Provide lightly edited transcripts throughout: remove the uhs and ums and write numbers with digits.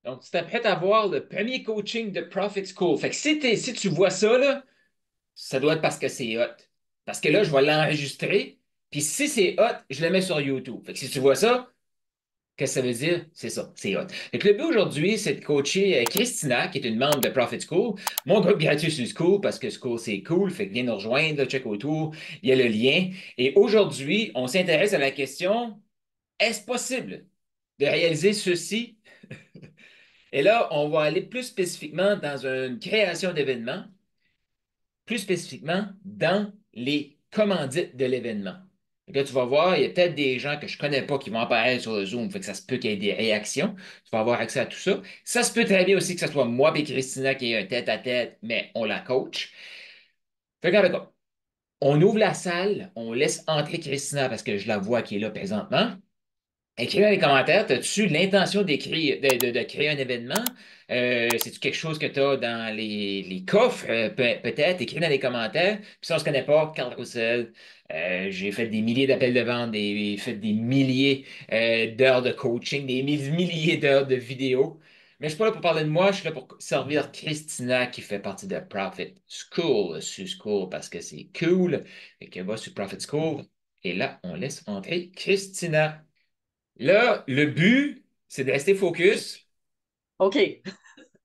Donc, tu t'apprêtes à voir le premier coaching de Profit School. Fait que si tu vois ça, là, ça doit être parce que c'est hot. Parce que là, je vais l'enregistrer. Puis si c'est hot, je le mets sur YouTube. Fait que si tu vois ça, qu'est-ce que ça veut dire? C'est ça, c'est hot. Fait que le but aujourd'hui, c'est de coacher Christina, qui est une membre de Profit School, mon groupe gratuit sur School, parce que School, c'est cool. Fait que viens nous rejoindre, là, check autour, il y a le lien. Et aujourd'hui, on s'intéresse à la question, est-ce possible de réaliser ceci? Et là, on va aller plus spécifiquement dans une création d'événements, plus spécifiquement dans les commandites de l'événement. Là, tu vas voir, il y a peut-être des gens que je ne connais pas qui vont apparaître sur le Zoom, fait que ça se peut qu'il y ait des réactions. Tu vas avoir accès à tout ça. Ça se peut très bien aussi que ce soit moi et Christina qui ait un tête-à-tête, mais on la coach. Fait que, regarde, on ouvre la salle, on laisse entrer Christina parce que je la vois qui est là présentement. Écris dans les commentaires, as-tu l'intention d'écrire, de créer un événement? C'est-tu quelque chose que tu as dans les coffres? Peut-être, écris dans les commentaires. Puis si on ne se connaît pas, Carl Roussel, j'ai fait des milliers d'appels de vente, fait des milliers d'heures de coaching, des milliers d'heures de vidéos. Mais je ne suis pas là pour parler de moi, je suis là pour servir Christina qui fait partie de Profit School, sur School, parce que c'est cool. Et qu'elle va sur Profit School. Et là, on laisse entrer Christina. Là, le but, c'est de rester focus OK.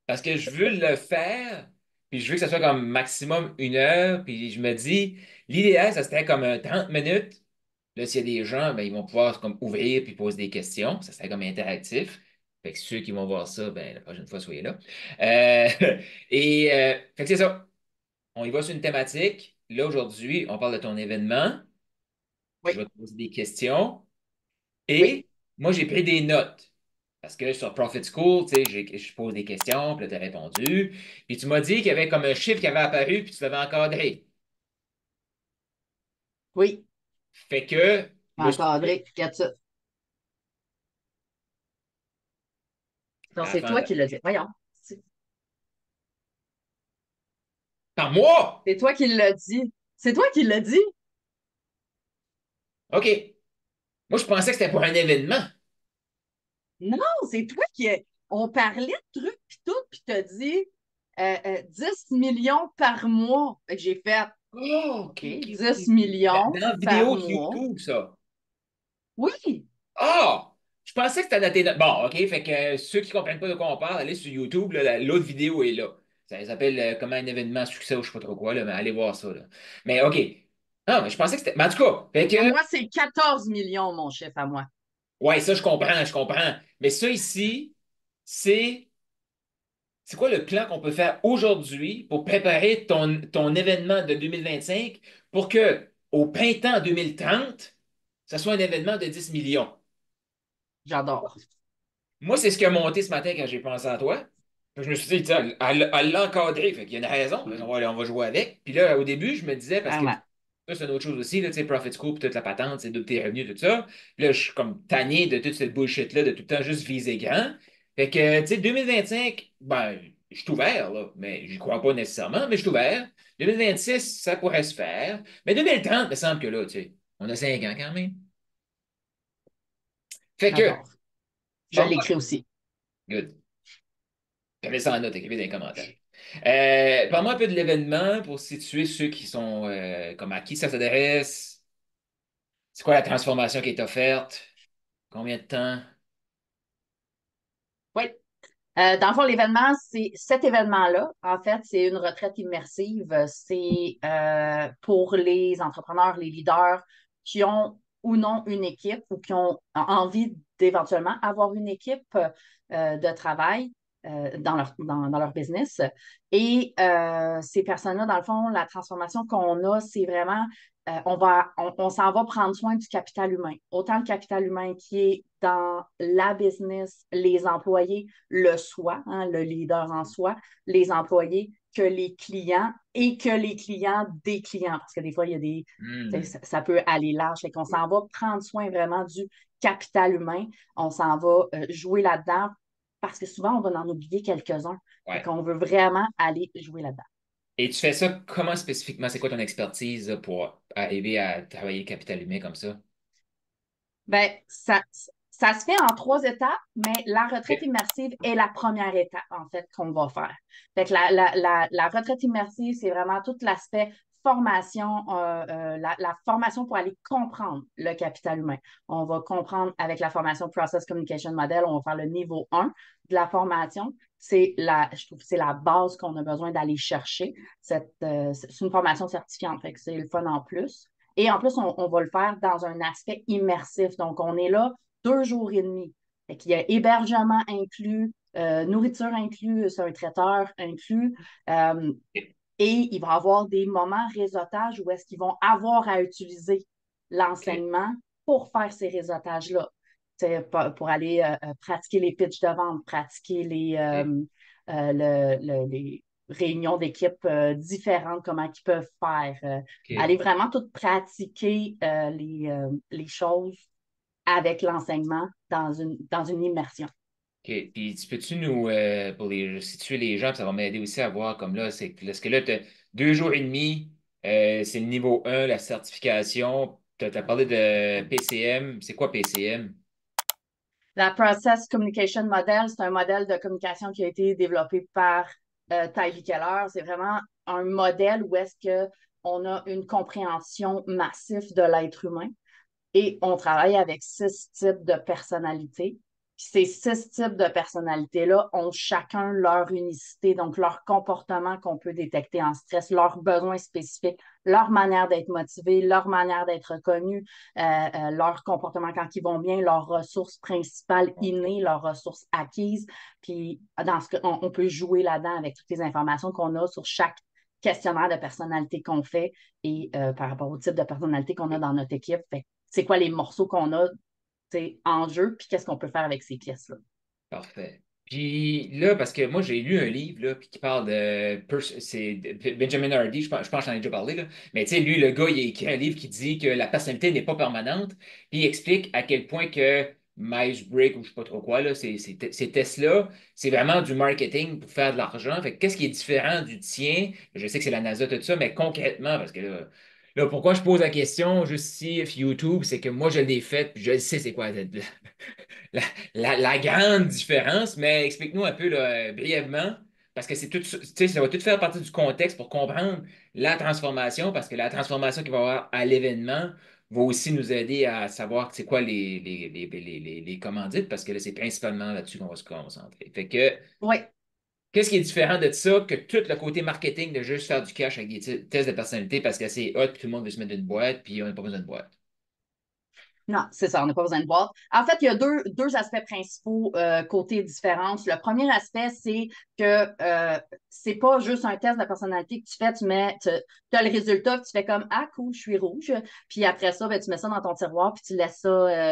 parce que je veux le faire, puis je veux que ça soit comme maximum 1 heure, puis je me dis, l'idéal, ça serait comme 30 minutes. Là, s'il y a des gens, ben, ils vont pouvoir comme ouvrir puis poser des questions. Ça serait comme interactif. Fait que ceux qui vont voir ça, ben, la prochaine fois, soyez là. Euh, fait que c'est ça. On y va sur une thématique. Là, aujourd'hui, on parle de ton événement. Je Oui, vais te poser des questions. oui, Et moi, j'ai pris des notes. Parce que sur Profit School, tu sais, je pose des questions, puis là, tu as répondu. Puis tu m'as dit qu'il y avait comme un chiffre qui avait apparu, puis tu l'avais encadré. oui. Fait que, là, Encadré, regarde ça. Non, c'est toi attends, qui l'as dit. Voyons. C'est par mois! c'est toi qui l'as dit. C'est toi qui l'as dit. OK. Moi, je pensais que c'était pour un événement. Non, c'est toi qui. On parlait de trucs pis tout, puis t'as dit 10 millions par mois. Fait que j'ai fait Oh, OK, OK, OK, OK, 10 OK. millions Dans la par vidéo de mois. YouTube, ça. Oui, Ah! Je pensais que c'était dans tes notes. Bon, OK, fait que ceux qui ne comprennent pas de quoi on parle, allez sur YouTube, là, l'autre vidéo est là. Ça s'appelle comment un événement à succès ou je sais pas trop quoi, là, mais allez voir ça, là. Mais OK. Non, mais je pensais que c'était. Mais en tout cas, fait à que. moi, c'est 14 millions, mon chef, à moi. Ouais, ça, je comprends, je comprends. Mais ça ici, c'est. C'est quoi le plan qu'on peut faire aujourd'hui pour préparer ton événement de 2025 pour que au printemps 2030, ça soit un événement de 10 millions? J'adore. Moi, c'est ce qui a monté ce matin quand j'ai pensé à toi. Puis je me suis dit, tiens, elle l'a encadré, fait qu'il y a une raison, on va jouer avec. Puis là, au début, je me disais, parce que Vraiment. ça, c'est une autre chose aussi, là, tu sais, Profit Scoop, toute la patente, c'est de tes revenus, tout ça. Puis là, je suis comme tanné de toute cette bullshit-là, de tout le temps juste viser grand. Fait que, tu sais, 2025, ben, je suis ouvert, là, mais j'y crois pas nécessairement, mais je suis ouvert. 2026, ça pourrait se faire. Mais 2030, il me semble que là, tu sais, on a 5 ans quand même. Fait que, J'adore. Je bon, l'écris aussi. good. J'avais ça en note, écrivez dans les commentaires. Parle-moi un peu de l'événement pour situer ceux qui sont comme à qui ça s'adresse. C'est quoi la transformation qui est offerte? Combien de temps? Oui. Dans le fond, l'événement, c'est cet événement-là. En fait, c'est une retraite immersive. C'est pour les entrepreneurs, les leaders qui ont ou non une équipe ou qui ont envie d'éventuellement avoir une équipe de travail dans leur business. Et ces personnes-là, dans le fond, la transformation qu'on a, c'est vraiment, on s'en va prendre soin du capital humain. Autant le capital humain qui est dans la business, les employés, le soi, hein, le leader en soi, les employés, que les clients et que les clients des clients. Parce que des fois, il y a des. Hmm. Ça peut aller large. Fait qu'on s'en va prendre soin vraiment du capital humain. On s'en va jouer là-dedans parce que souvent, on va en oublier quelques-uns. Fait Ouais. qu'on veut vraiment aller jouer là-dedans. Et tu fais ça comment spécifiquement? C'est quoi ton expertise là, pour arriver à travailler le capital humain comme ça? Ben, Ça se fait en trois étapes, mais la retraite immersive est la première étape, en fait, qu'on va faire. Fait que la retraite immersive, c'est vraiment tout l'aspect formation, la formation pour aller comprendre le capital humain. On va comprendre avec la formation Process Communication Model, on va faire le niveau 1 de la formation. Je trouve que c'est la base qu'on a besoin d'aller chercher. C'est une formation certifiante, fait que c'est le fun en plus. Et en plus, on va le faire dans un aspect immersif. Donc, on est là 2 jours et demi. Fait qu'il y a hébergement inclus, nourriture inclus, c'est un traiteur inclus. Euh, et il va y avoir des moments réseautage où est-ce qu'ils vont avoir à utiliser OK. l'enseignement pour faire ces réseautages-là. Pour aller pratiquer les pitchs de vente, pratiquer OK. les réunions d'équipe différentes, comment ils peuvent faire, aller OK. vraiment tout pratiquer les choses avec l'enseignement dans une immersion. OK. Puis, peux-tu nous, pour situer les gens, puis ça va m'aider aussi à voir comme là, c'est parce que là, tu 2 jours et demi, c'est le niveau 1, la certification. Tu as parlé de PCM. C'est quoi PCM? La Process Communication Model, c'est un modèle de communication qui a été développé par Tyree Keller. C'est vraiment un modèle où est-ce qu'on a une compréhension massive de l'être humain et on travaille avec 6 types de personnalités. Puis ces 6 types de personnalités-là ont chacun leur unicité, donc leur comportement qu'on peut détecter en stress, leurs besoins spécifiques, leur manière d'être motivés, leur manière d'être reconnus, leur comportement quand ils vont bien, leurs ressources principales OK. innées, leurs ressources acquises. Puis dans ce cas, on peut jouer là-dedans avec toutes les informations qu'on a sur chaque questionnaire de personnalité qu'on fait et par rapport au type de personnalité qu'on a dans notre équipe. Fait c'est quoi les morceaux qu'on a en jeu, puis qu'est-ce qu'on peut faire avec ces pièces-là. Parfait. Puis là, parce que moi, j'ai lu un livre là, puis qui parle de Benjamin Hardy, je pense que j'en ai déjà parlé, là. Mais tu sais, lui, le gars, il a écrit un livre qui dit que la personnalité n'est pas permanente, puis il explique à quel point que Myers-Briggs, ou je sais pas trop quoi, là, ces tests-là, c'est vraiment du marketing pour faire de l'argent. Fait que qu'est-ce qui est différent du tien? Je sais que c'est la NASA, tout ça, mais concrètement, parce que là, pourquoi je pose la question juste ici, YouTube, c'est que moi, je l'ai fait, puis je sais c'est quoi la, la grande différence, mais explique-nous un peu là, brièvement, parce que c'est tout, tu sais, ça va tout faire partie du contexte pour comprendre la transformation, parce que la transformation qu'il va y avoir à l'événement va aussi nous aider à savoir c'est quoi les commandites, parce que là, c'est principalement là-dessus qu'on va se concentrer. Fait que, Oui. qu'est-ce qui est différent de ça que tout le côté marketing de juste faire du cash avec des tests de personnalité parce que c'est hot, puis tout le monde veut se mettre une boîte, puis on n'a pas besoin de boîte. Non, c'est ça, on n'a pas besoin de boîte. En fait, il y a deux aspects principaux côté différence. Le premier aspect, c'est que c'est pas juste un test de personnalité que tu fais, tu as le résultat, puis tu fais comme Ah, cool, je suis rouge. Puis après ça, ben, tu mets ça dans ton tiroir, puis tu laisses ça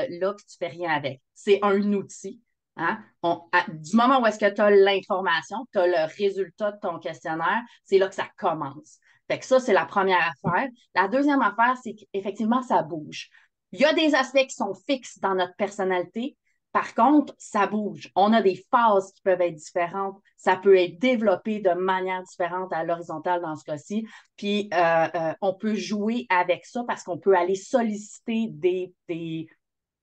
là, puis tu fais rien avec. C'est un outil. Hein? Du moment où est-ce que tu as l'information, tu as le résultat de ton questionnaire, c'est là que ça commence. Fait que ça, c'est la première affaire. La deuxième affaire, c'est qu'effectivement, ça bouge. Il y a des aspects qui sont fixes dans notre personnalité. Par contre, ça bouge. On a des phases qui peuvent être différentes. Ça peut être développé de manière différente à l'horizontale dans ce cas-ci. Puis, on peut jouer avec ça parce qu'on peut aller solliciter des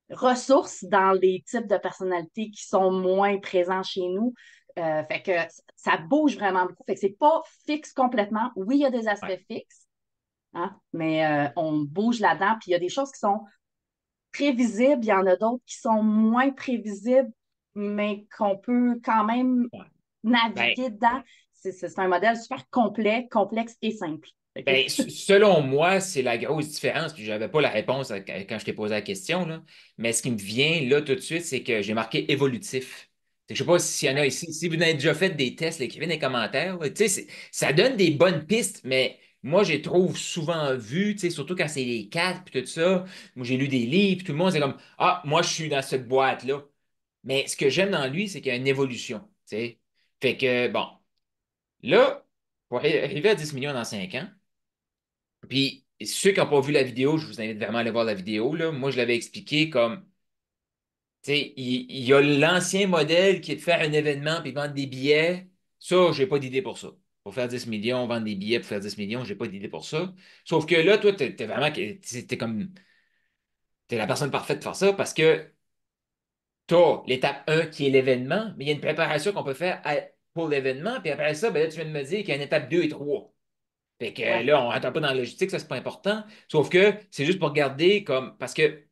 ressources dans les types de personnalités qui sont moins présents chez nous. Fait que ça bouge vraiment beaucoup. Fait que c'est pas fixe complètement. Oui, il y a des Ouais. aspects fixes, hein, mais on bouge là-dedans. Puis il y a des choses qui sont prévisibles, il y en a d'autres qui sont moins prévisibles, mais qu'on peut quand même Ouais. Ben, naviguer dedans. C'est un modèle super complet, complexe et simple. OK? Selon moi, c'est la grosse différence. Puis j'avais pas la réponse quand je t'ai posé la question, là. Mais ce qui me vient là tout de suite, c'est que j'ai marqué évolutif. Je sais pas s'il y en a Ouais. ici. Si vous avez déjà fait des tests, écrivez dans les commentaires, là. Tu sais, ça donne des bonnes pistes, mais moi, j'ai trouve souvent vu, tu sais, surtout quand c'est les quatre puis tout ça. Moi, j'ai lu des livres, puis tout le monde, c'est comme Ah, moi, je suis dans cette boîte-là. Mais ce que j'aime dans lui, c'est qu'il y a une évolution. Tu sais. Fait que, bon, là, pour arriver à 10 millions dans 5 ans, puis, ceux qui n'ont pas vu la vidéo, je vous invite vraiment à aller voir la vidéo, là. Moi, je l'avais expliqué comme, tu sais, il y a l'ancien modèle qui est de faire un événement puis vendre des billets. Ça, j'ai pas d'idée pour ça. Pour faire 10 millions, vendre des billets pour faire 10 millions, j'ai pas d'idée pour ça. Sauf que là, toi, t'es vraiment, t'es comme, t'es la personne parfaite pour faire ça parce que tu as l'étape 1 qui est l'événement, mais il y a une préparation qu'on peut faire pour l'événement, puis après ça, ben là, tu viens de me dire qu'il y a une étape 2 et 3. Fait que Ouais. là, on rentre pas dans la logistique, ça, c'est pas important. Sauf que c'est juste pour garder comme. Parce que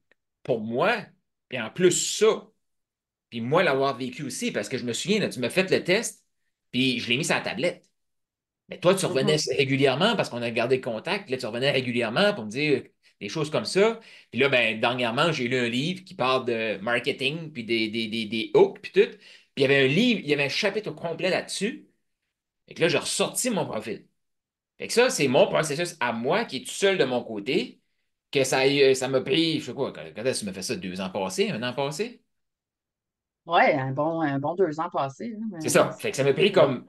pour moi, puis en plus ça, puis moi l'avoir vécu aussi, parce que je me souviens, là, tu m'as fait le test, puis je l'ai mis sur la tablette. Mais toi, tu revenais Mhm. régulièrement parce qu'on a gardé le contact. Là, tu revenais régulièrement pour me dire des choses comme ça. Puis là, ben, dernièrement, j'ai lu un livre qui parle de marketing, puis des hooks, puis tout. Puis il y avait un livre, il y avait un chapitre au complet là-dessus. Et que là, j'ai ressorti mon profil. Fait que ça, c'est mon processus à moi qui est tout seul de mon côté, que ça m'a pris, je sais quoi, quand est-ce que tu m'as fait ça, 2 ans passés, 1 an passé? Ouais, un bon 2 ans passés, hein, C'est ça. Fait que ça m'a pris ouais. comme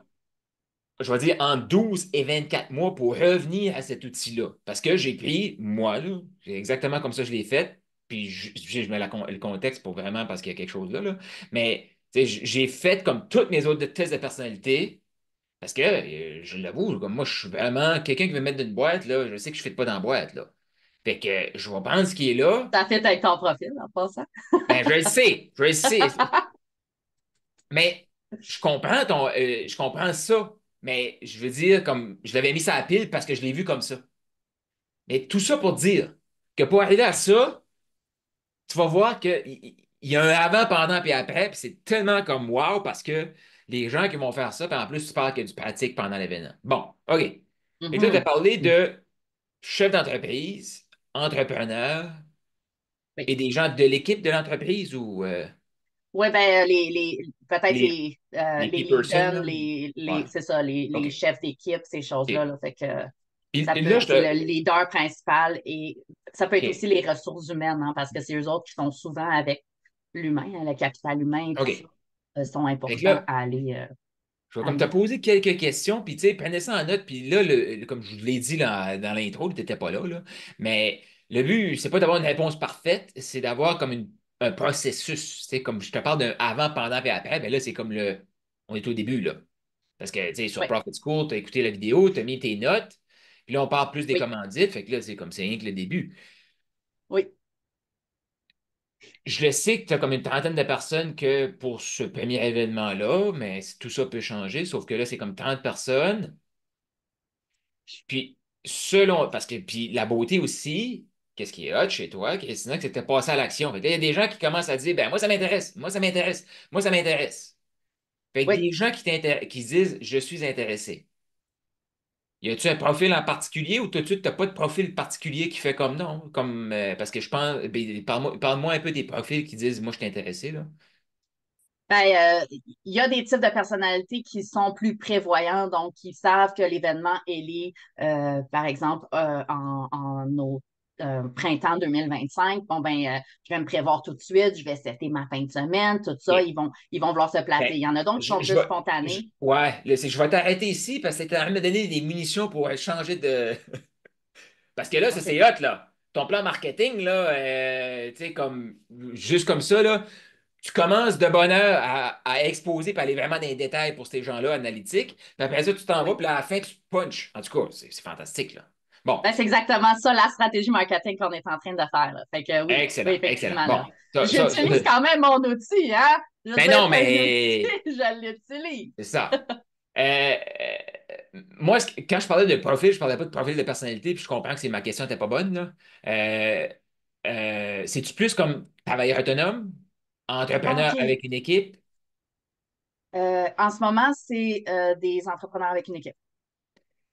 je vais dire, en 12 et 24 mois pour revenir à cet outil-là. Parce que j'ai pris, moi, là, c'est exactement comme ça que je l'ai fait, puis je mets le contexte pour vraiment parce qu'il y a quelque chose là, là. Mais tu sais, j'ai fait comme toutes mes autres tests de personnalité, parce que, je l'avoue, comme moi, je suis vraiment quelqu'un qui veut mettre dans une boîte, là, je sais que je ne fit pas dans la boîte, là. Fait que je vais prendre ce qui est là, Ça fait avec ton profil, en passant. ben je le sais, mais je comprends ça, mais je veux dire, comme, je l'avais mis ça à la pile parce que je l'ai vu comme ça. Mais tout ça pour dire que pour arriver à ça, tu vas voir qu'il y a un avant, pendant puis après, puis c'est tellement comme wow parce que les gens qui vont faire ça, puis en plus, tu parles qu'il y a du pratique pendant l'événement. Bon, OK. Et là, tu as Mhm. parlé de chef d'entreprise, entrepreneur Oui. et des gens de l'équipe de l'entreprise ou Oui, ben, peut-être les, les les key persons, lead-ins, là? Ouais. c'est ça, les OK. chefs d'équipe, ces choses-là, OK. là. Fait que Puis ça là, peut, c'est le leader principal et ça peut être aussi OK. les ressources humaines, hein, parce que c'est eux autres qui sont souvent avec l'humain, hein, le capital humain et tout ça, OK. sont Fait que importants là, à aller je vais comme te amener. poser quelques questions, puis tu sais, prenez ça en note, puis là, comme je vous l'ai dit dans l'intro, tu n'étais pas là, là, mais le but, c'est pas d'avoir une réponse parfaite, c'est d'avoir comme un processus. Tu sais, comme je te parle d'un avant, pendant et après, ben là, c'est comme on est au début, là. Parce que, tu sais, sur Oui, Profit School, tu as écouté la vidéo, tu as mis tes notes, puis là, on parle plus des oui, commandites, fait que là, c'est rien que le début. oui. Je le sais que tu as comme une trentaine de personnes que pour ce premier événement-là, mais tout ça peut changer, sauf que là, c'est comme 30 personnes. Puis, parce que, puis la beauté aussi, qu'est-ce qui est hot chez toi, Christina, que c'était passé à l'action. Fait que là, il y a des gens qui commencent à dire, ben, moi, ça m'intéresse, moi, ça m'intéresse, moi, ça m'intéresse. Fait que Oui. des gens qui disent, je suis intéressé. Y a-tu un profil en particulier ou tout de suite, t'as pas de profil particulier qui fait comme non? Parce que je pense, ben, parle-moi un peu des profils qui disent, moi, je suis intéressé, là. Ben, il y a des types de personnalités qui sont plus prévoyants, donc qui savent que l'événement est lié, par exemple, printemps 2025. Bon, ben, je vais me prévoir tout de suite, je vais setter ma fin de semaine, tout ça, OK. ils vont vouloir se Ben, placer. Il y en a d'autres qui sont je plus vais, spontanés. ouais, là, je vais t'arrêter ici parce que tu as me donner des munitions pour changer de. Parce que là, ça OK. c'est hot, là. Ton plan marketing, là, tu sais, comme, juste comme ça, là, tu commences de bonne heure à exposer puis aller vraiment dans les détails pour ces gens-là analytiques. Puis après ça, tu t'en vas, Oui. puis à la fin, tu te punches. En tout cas, c'est fantastique, là. Bon, Ben, c'est exactement ça, la stratégie marketing qu'on est en train de faire, là. Fait que oui, oui, excellent, excellent. effectivement, là. Bon, J'utilise quand même mon outil, hein? Je veux ben dire, non, c'est un outil, mais je l'utilise. c'est ça. Moi, quand je parlais de profil, je parlais pas de profil de personnalité, puis je comprends que ma question n'était pas bonne, là. Euh, c'est-tu plus comme travailleur autonome, Ah, entrepreneur OK. avec une équipe, En ce moment, c'est des entrepreneurs avec une équipe.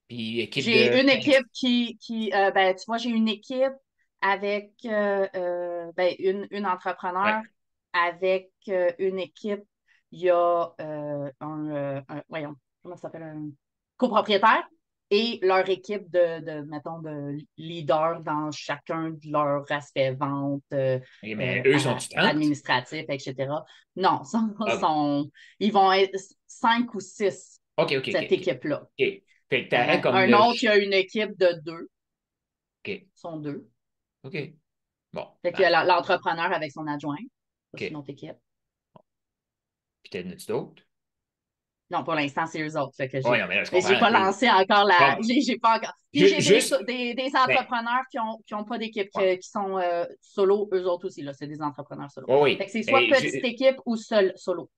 puis équipe de J'ai une 15? équipe ben, tu vois, j'ai une équipe avec ben, une entrepreneur, Ouais. avec une équipe, il y a voyons, comment ça s'appelle, un copropriétaire et leur équipe mettons, de leaders dans chacun de leurs aspects, vente, Eh, mais eux, sont-tu 30? administratif, etc. Non, OK, ils vont être 5 ou 6, OK, OK, OK, cette OK. équipe-là. OK. Fait que t'aurais comme Un autre, il y a une équipe de 2, OK, sont 2. OK. Bon, Fait ben, qu'il y a l'entrepreneur avec son adjoint. Ça, c'est une OK. autre équipe. Puis t'en as-tu d'autres? Non, pour l'instant, c'est eux autres que Oui, j'ai. non, mais là, je Mais j'ai comprends. pas lancé encore la. Bon, J'ai pas encore. Puis j'ai juste, des ben, entrepreneurs qui ont pas d'équipe, ouais, qui sont solo, eux autres aussi, là. C'est des entrepreneurs solo. oui, Fait oui. que c'est soit petite équipe ou seul solo.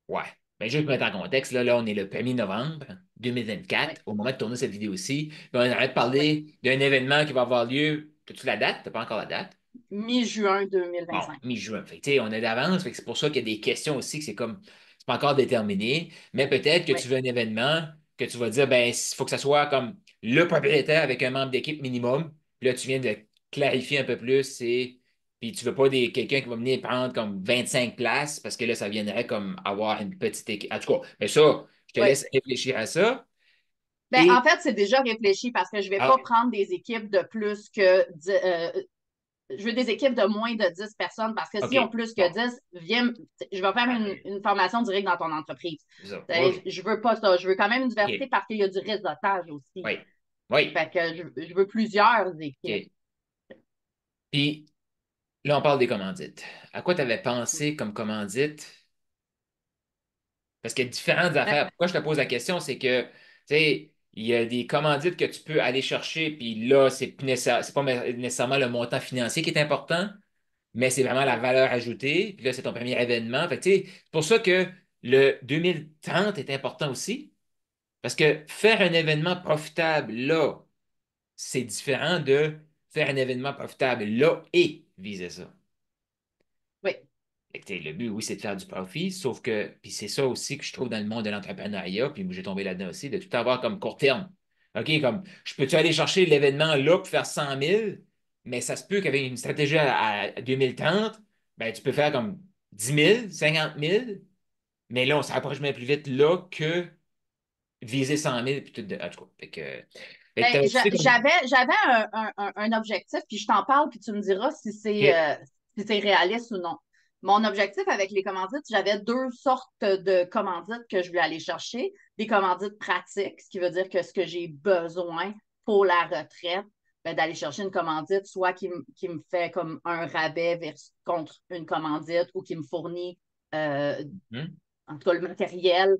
Ouais. Ben, juste pour mettre en contexte, là, on est le 1er novembre Oui, 2024, au moment de tourner cette vidéo-ci. Puis on arrête de oui. parler d'un événement qui va avoir lieu. As-tu la date? T'as pas encore la date? Mi-juin Bon, 2025. mi-juin. Fait que, tu sais, on est d'avance. Fait que c'est pour ça qu'il y a des questions aussi que c'est comme, c'est pas encore déterminé. Mais peut-être que Oui, tu veux un événement que tu vas dire, ben, il faut que ça soit comme le propriétaire avec un membre d'équipe minimum. Puis là, tu viens de clarifier un peu plus. Puis tu veux pas quelqu'un qui va venir prendre comme 25 places parce que là, ça viendrait comme avoir une petite équipe. En tout cas, mais ça, je te oui. laisse réfléchir à ça. Ben, en Et, fait, c'est déjà réfléchi parce que je vais ah, pas prendre des équipes de plus que je veux des équipes de moins de 10 personnes parce que OK. si on plus que Bon. 10, je vais faire une formation directe dans ton entreprise. C'est ça. Oui. Je veux pas ça. Je veux quand même une diversité OK. parce qu'il y a du réseautage aussi. Oui. Oui. Fait que je veux plusieurs équipes. OK. Puis, là, on parle des commandites. À quoi tu avais pensé comme commandite? Parce qu'il y a différentes Euh, affaires. Pourquoi je te pose la question, c'est que, tu sais, il y a des commandites que tu peux aller chercher, puis là, c'est pas nécessairement le montant financier qui est important, mais c'est vraiment la oui, valeur ajoutée. Puis là, c'est ton premier événement. Fait que, tu sais, c'est pour ça que le 2030 est important aussi. Parce que faire un événement profitable là, c'est différent de faire un événement profitable là et viser ça. oui. Fait que, le but, oui, c'est de faire du profit, sauf que, puis c'est ça aussi que je trouve dans le monde de l'entrepreneuriat, puis j'ai tombé là-dedans aussi, de tout avoir comme court terme. OK, comme, je peux-tu aller chercher l'événement là pour faire 100 000, mais ça se peut qu'avec une stratégie à 2030, ben, tu peux faire comme 10 000, 50 000, mais là, on se rapproche bien plus vite là que viser 100 000, puis tout de. En tout cas, fait que Ben, t'avais-tu comme. j'avais un objectif, puis je t'en parle, puis tu me diras OK. si c'est réaliste ou non. Mon objectif avec les commandites, j'avais deux sortes de commandites que je voulais aller chercher. Des commandites pratiques, ce qui veut dire que ce que j'ai besoin pour la retraite, ben, d'aller chercher une commandite, soit qui me fait comme un rabais contre une commandite ou qui me fournit Hmm? en tout cas le matériel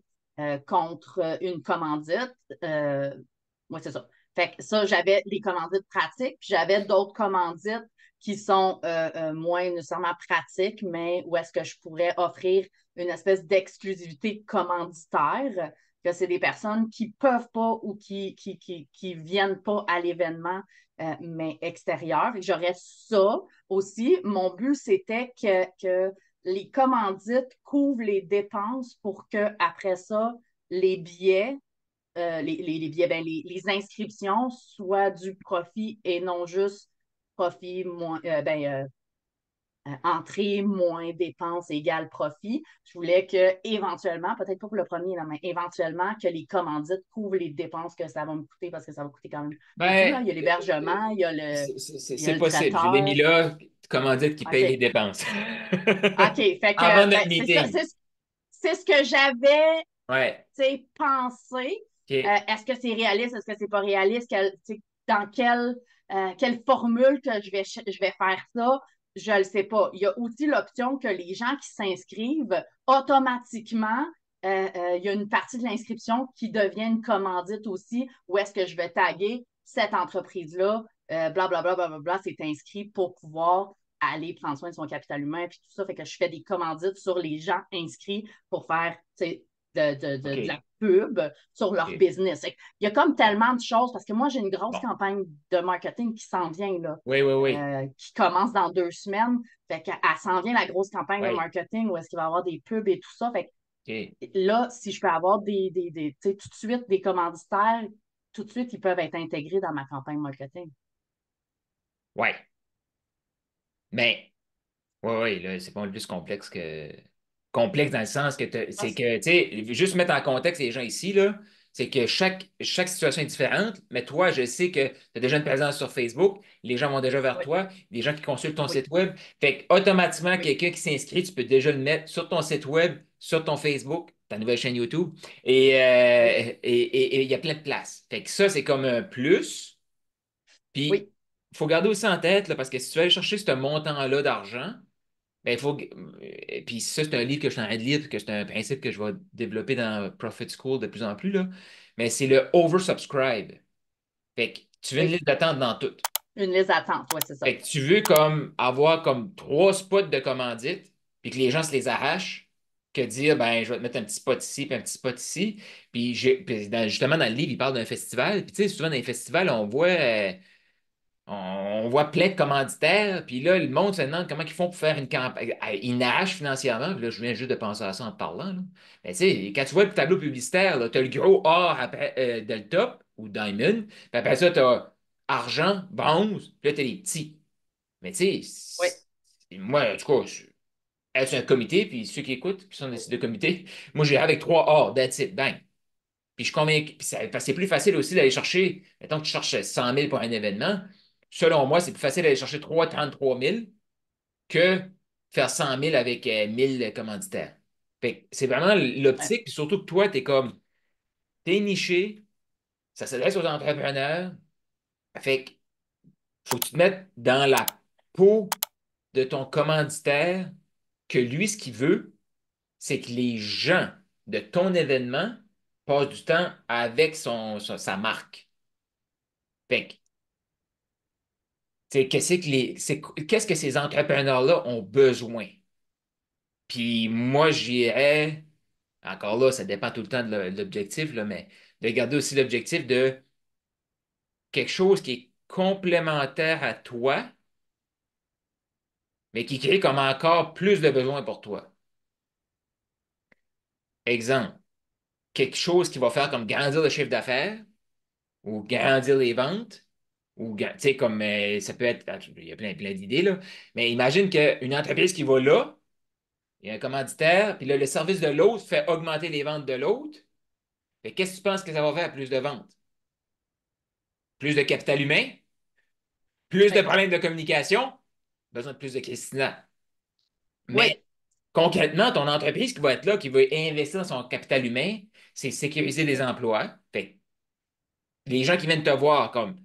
contre une commandite. Oui, c'est ça. Fait que ça, j'avais les commandites pratiques, puis j'avais d'autres commandites qui sont moins nécessairement pratiques, mais où est-ce que je pourrais offrir une espèce d'exclusivité commanditaire, que c'est des personnes qui peuvent pas ou qui viennent pas à l'événement, mais extérieur. Fait que j'aurais ça aussi. Mon but, c'était que les commandites couvrent les dépenses pour que après ça, les billets, les billets, ben, les inscriptions soient du profit et non juste profit moins, entrée moins dépenses égale profit. Je voulais que éventuellement, peut-être pas pour le premier, là, mais éventuellement, que les commandites couvrent les dépenses que ça va me coûter parce que ça va coûter quand même beaucoup. Là. Ben, Il y a l'hébergement, il y a c'est le possible. Je l'ai mis traiteur. là, comment dire, qui paye les OK. dépenses. OK. Fait Avant que, ben, notre c'est ça. meeting. C'est ce que j'avais Ouais. pensé. OK. Est-ce que c'est réaliste? Est-ce que c'est pas réaliste? Dans quelle formule que je vais faire ça? Je ne le sais pas. Il y a aussi l'option que les gens qui s'inscrivent, automatiquement, il y a une partie de l'inscription qui devient une commandite aussi, où est-ce que je vais taguer cette entreprise-là, blablabla, blablabla, c'est inscrit pour pouvoir aller prendre soin de son capital humain, puis tout ça. Fait que je fais des commandites sur les gens inscrits pour faire de la OK. pub sur leur OK. business. Il y a comme Bon. tellement de choses parce que moi, j'ai une grosse Bon. campagne de marketing qui s'en vient, là, Oui, oui, oui. qui commence dans 2 semaines. Fait qu'elle s'en vient la grosse campagne de Oui. marketing où est-ce qu'il va y avoir des pubs et tout ça. Fait OK. que là, si je peux avoir tout de suite des commanditaires, tout de suite, ils peuvent être intégrés dans ma campagne marketing. Ouais. Mais, oui, oui, là, c'est pas le plus complexe que. Complexe dans le sens que Ah, c'est que, tu sais, juste mettre en contexte les gens ici, là, c'est que chaque situation est différente, mais toi, je sais que tu as déjà une présence sur Facebook, les gens vont déjà vers oui, toi, des gens qui consultent ton oui, site web. Fait automatiquement, oui, quelqu'un qui s'inscrit, tu peux déjà le mettre sur ton site web, sur ton Facebook, ta nouvelle chaîne YouTube, et oui, il y a plein de places. Fait que ça, c'est comme un plus. Puis, oui, il faut garder aussi en tête, là, parce que si tu veux aller chercher ce montant-là d'argent, Ben, il faut. Puis ça, c'est un livre que je suis en train de lire, puis que c'est un principe que je vais développer dans Profit School de plus en plus, là. Mais c'est le oversubscribe. Fait que tu veux une Oui, liste d'attente dans tout. une liste d'attente, oui, c'est ça. Fait que tu veux comme avoir comme trois spots de commandite, puis que les gens se les arrachent, que dire, ben, je vais te mettre un petit spot ici, puis un petit spot ici. Puis justement, dans le livre, il parle d'un festival. Puis tu sais, souvent dans les festivals, on voit plein de commanditaires, puis là, le monde se demande comment ils font pour faire une campagne. Ils nagent financièrement. Puis là, je viens juste de penser à ça en te parlant, là. Mais tu sais, quand tu vois le tableau publicitaire, tu as le gros or après, de le top, ou diamond, puis après ça, tu as argent, bronze, puis là, tu as les petits. Mais tu sais, Oui, moi, en tout cas, c'est un comité, puis ceux qui écoutent, qui sont dans de comité, moi, j'ai avec trois or, that's it, bang. Puis je convainc, puis parce que c'est plus facile aussi d'aller chercher, mettons que tu cherches 100 000 pour un événement, selon moi, c'est plus facile d'aller chercher 33 000 que faire 100 000 avec 1000 commanditaires. Fait que c'est vraiment oui, l'optique, puis surtout que toi, t'es niché, ça s'adresse aux entrepreneurs, fait que faut que tu te mettes dans la peau de ton commanditaire, que lui, ce qu'il veut, c'est que les gens de ton événement passent du temps avec sa marque. Fait que qu'est-ce que ces entrepreneurs-là ont besoin? Puis moi, j'irais, encore là, ça dépend tout le temps de l'objectif, là, mais de garder aussi l'objectif de quelque chose qui est complémentaire à toi, mais qui crée comme encore plus de besoins pour toi. Exemple, quelque chose qui va faire comme grandir le chiffre d'affaires ou grandir les ventes, ou tu sais, comme ça peut être, il y a plein d'idées, là, mais imagine qu'une entreprise qui va là, il y a un commanditaire, puis là, le service de l'autre fait augmenter les ventes de l'autre. Fait qu'est-ce que tu penses que ça va faire plus de ventes? Plus de capital humain? Plus de oui, problèmes de communication? Besoin de plus de Christina. Mais oui, concrètement, ton entreprise qui va être là, qui va investir dans son capital humain, c'est sécuriser les emplois. Fait que les gens qui viennent te voir, comme,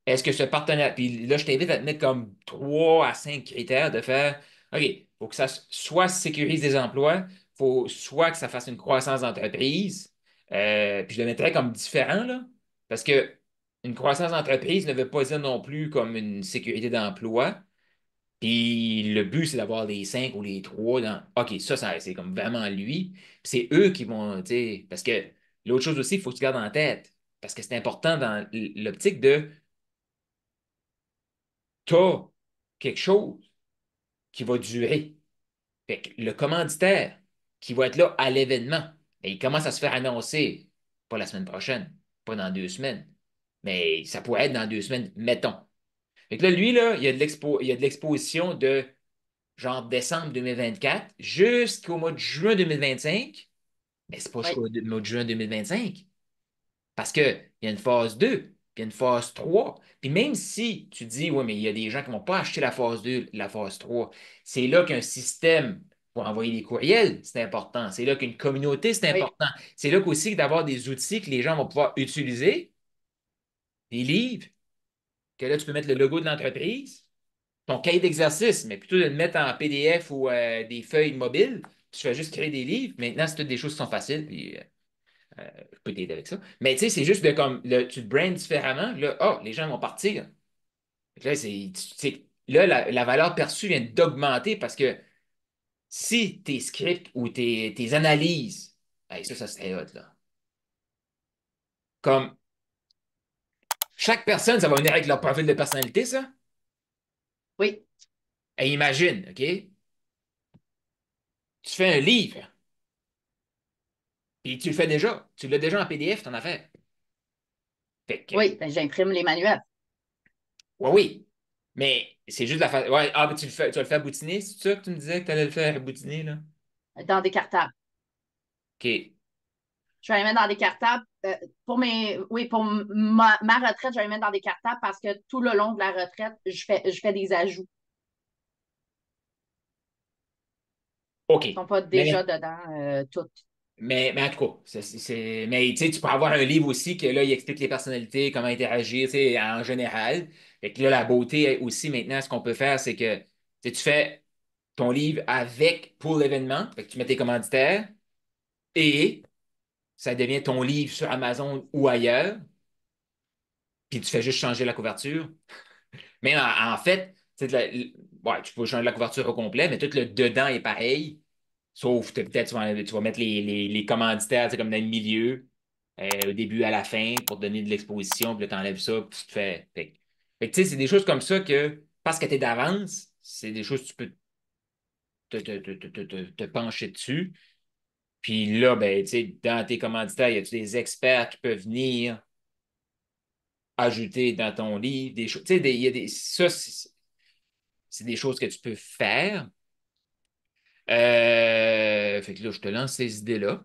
est-ce que ce partenaire. Puis là, je t'invite à te mettre comme 3 à 5 critères de faire, OK, il faut que ça soit sécurise des emplois, il faut soit que ça fasse une croissance d'entreprise. Puis je le mettrais comme différent, là, parce que une croissance d'entreprise ne veut pas dire non plus comme une sécurité d'emploi. Puis le but, c'est d'avoir les 5 ou les 3 dans. OK, c'est comme vraiment lui. Puis c'est eux qui vont, tu sais, parce que l'autre chose aussi, il faut que tu gardes en tête, parce que c'est important dans l'optique de t'as quelque chose qui va durer. Fait que le commanditaire qui va être là à l'événement, et il commence à se faire annoncer, pas la semaine prochaine, pas dans 2 semaines, mais ça pourrait être dans 2 semaines, mettons. Fait que là, lui, là, il y a de l'exposition de genre décembre 2024 jusqu'au mois de juin 2025. Mais c'est pas oui, jusqu'au mois de juin 2025. Parce qu'il y a une phase 2, puis il y a une phase 3. Puis même si tu dis, oui, mais il y a des gens qui ne vont pas acheter la phase 2, la phase 3, c'est là qu'un système pour envoyer des courriels, c'est important. C'est là qu'une communauté, c'est oui, important. C'est là qu'aussi d'avoir des outils que les gens vont pouvoir utiliser, des livres, que là, tu peux mettre le logo de l'entreprise, ton cahier d'exercice, mais plutôt de le mettre en PDF ou des feuilles mobiles. Tu fais juste créer des livres. Maintenant, c'est toutes des choses qui sont faciles, puis je peux t'aider avec ça. Mais tu sais, c'est juste de comme tu te brandes différemment. Là, oh, les gens vont partir. Fait que là, là, la valeur perçue vient d'augmenter parce que si tes scripts ou tes analyses, hey, ça serait hot, là. Comme chaque personne, ça va venir avec leur profil de personnalité, ça. oui, Et imagine, OK? Tu fais un livre, puis tu le fais déjà. Tu l'as déjà en PDF, ton affaire. Fait que, oui, ben, j'imprime les manuels ouais, oui. Mais c'est juste la fa... Ouais, ah, mais tu vas le faire boutiner, c'est ça que tu me disais que tu allais le faire boutiner, là? dans des cartables. OK. Je vais les mettre dans des cartables. Oui, pour ma retraite, je vais les mettre dans des cartables parce que tout le long de la retraite, je fais des ajouts. Ils OK. ne sont pas déjà Mais, dedans toutes. mais en tout cas, mais tu sais, tu peux avoir un livre aussi que là, il explique les personnalités, comment interagir, tu sais, en général. Fait que là, la beauté aussi, maintenant, ce qu'on peut faire, c'est que tu sais, tu fais. ton livre avec pour l'événement. Fait que tu mets tes commanditaires et ça devient ton livre sur Amazon ou ailleurs. Puis tu fais juste changer la couverture. Mais en fait, ouais, tu peux changer la couverture au complet, mais tout le dedans est pareil. Sauf que peut-être tu vas mettre les commanditaires comme dans le milieu, au début à la fin, pour te donner de l'exposition, puis là, tu enlèves ça, puis tu te fais. Tu sais, c'est des choses comme ça que, parce que tu es d'avance, c'est des choses que tu peux te pencher dessus. Puis là, ben, tu sais, dans tes commanditaires, y a des experts qui peuvent venir ajouter dans ton livre des choses. Tu sais, il y a ça, c'est des choses que tu peux faire. Fait que là, je te lance ces idées-là.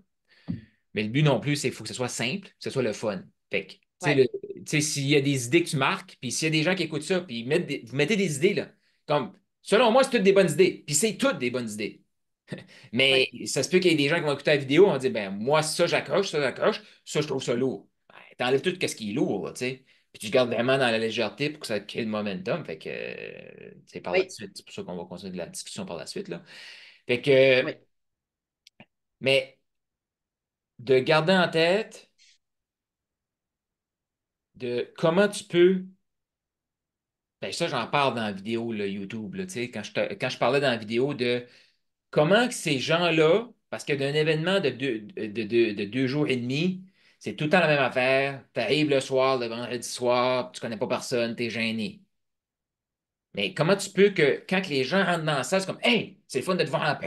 Mais le but non plus, c'est qu'il faut que ce soit simple, que ce soit le fun. Fait que, tu sais, Ouais, s'il y a des idées que tu marques, puis s'il y a des gens qui écoutent ça, puis vous mettez des idées, là. Comme, selon moi, c'est toutes des bonnes idées. Puis c'est toutes des bonnes idées. Mais ouais, ça se peut qu'il y ait des gens qui vont écouter la vidéo, on va dire, ben, moi, ça, j'accroche, ça, je trouve ça lourd. Ben, t'enlèves tout ce qui est lourd, là, tu sais. Puis tu gardes vraiment dans la légèreté pour que ça crée le momentum. Fait que, tu sais, par la oui, suite, c'est pour ça qu'on va continuer la discussion par la suite, là. Fait que, oui. mais de garder en tête de comment tu peux. Ben ça, j'en parle dans la vidéo là, YouTube, là, tu sais, quand je parlais dans la vidéo de comment que ces gens-là, parce que d'un événement de 2 jours et demi, c'est tout le temps la même affaire. Tu arrives le soir, le vendredi soir, tu connais pas personne, tu es gêné. Mais comment tu peux que, quand que les gens rentrent dans la salle, c'est comme, hey, c'est le fun de te voir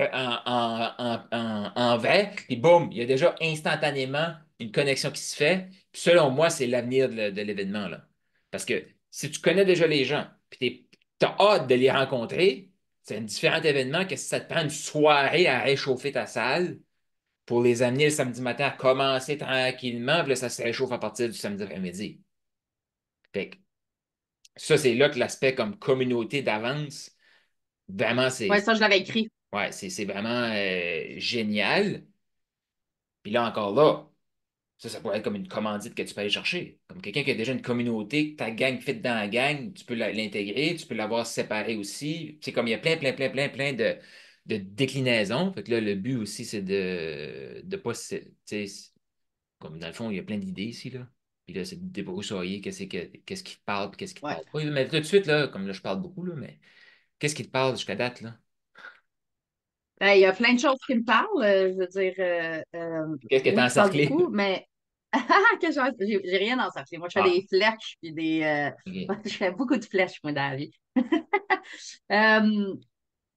en vrai, puis boum, il y a déjà instantanément une connexion qui se fait. Puis selon moi, c'est l'avenir de l'événement, là. Parce que si tu connais déjà les gens, puis tu as hâte de les rencontrer, c'est un différent événement que si ça te prend une soirée à réchauffer ta salle pour les amener le samedi matin à commencer tranquillement, puis là, ça se réchauffe à partir du samedi après-midi. Fait que ça, c'est là que l'aspect comme communauté d'avance. Vraiment, Ouais, ça, je l'avais écrit. ouais, c'est vraiment génial. Puis là, encore là, ça pourrait être comme une commandite que tu peux aller chercher. Comme quelqu'un qui a déjà une communauté, que ta gang fit dans la gang, tu peux l'intégrer, tu peux l'avoir séparé aussi. C'est comme il y a plein de déclinaisons. Fait que là, le but aussi, c'est de pas, tu sais, comme dans le fond, il y a plein d'idées ici, là. Puis là, c'est de débroussailler qu'est-ce qui te parle, puis qu'est-ce qui te Ouais. parle pas. Mais tout de suite, là, comme là, je parle beaucoup, là, mais qu'est-ce qui te parle jusqu'à date, là? Ben, il y a plein de choses qui me parlent. Je veux dire, Qu'est-ce que t'as oui, qui parlent encerclé? beaucoup, mais j'ai rien dans ça. Moi, je fais Ah, des flèches puis des. OK. Je fais beaucoup de flèches, moi, dans la vie. Euh,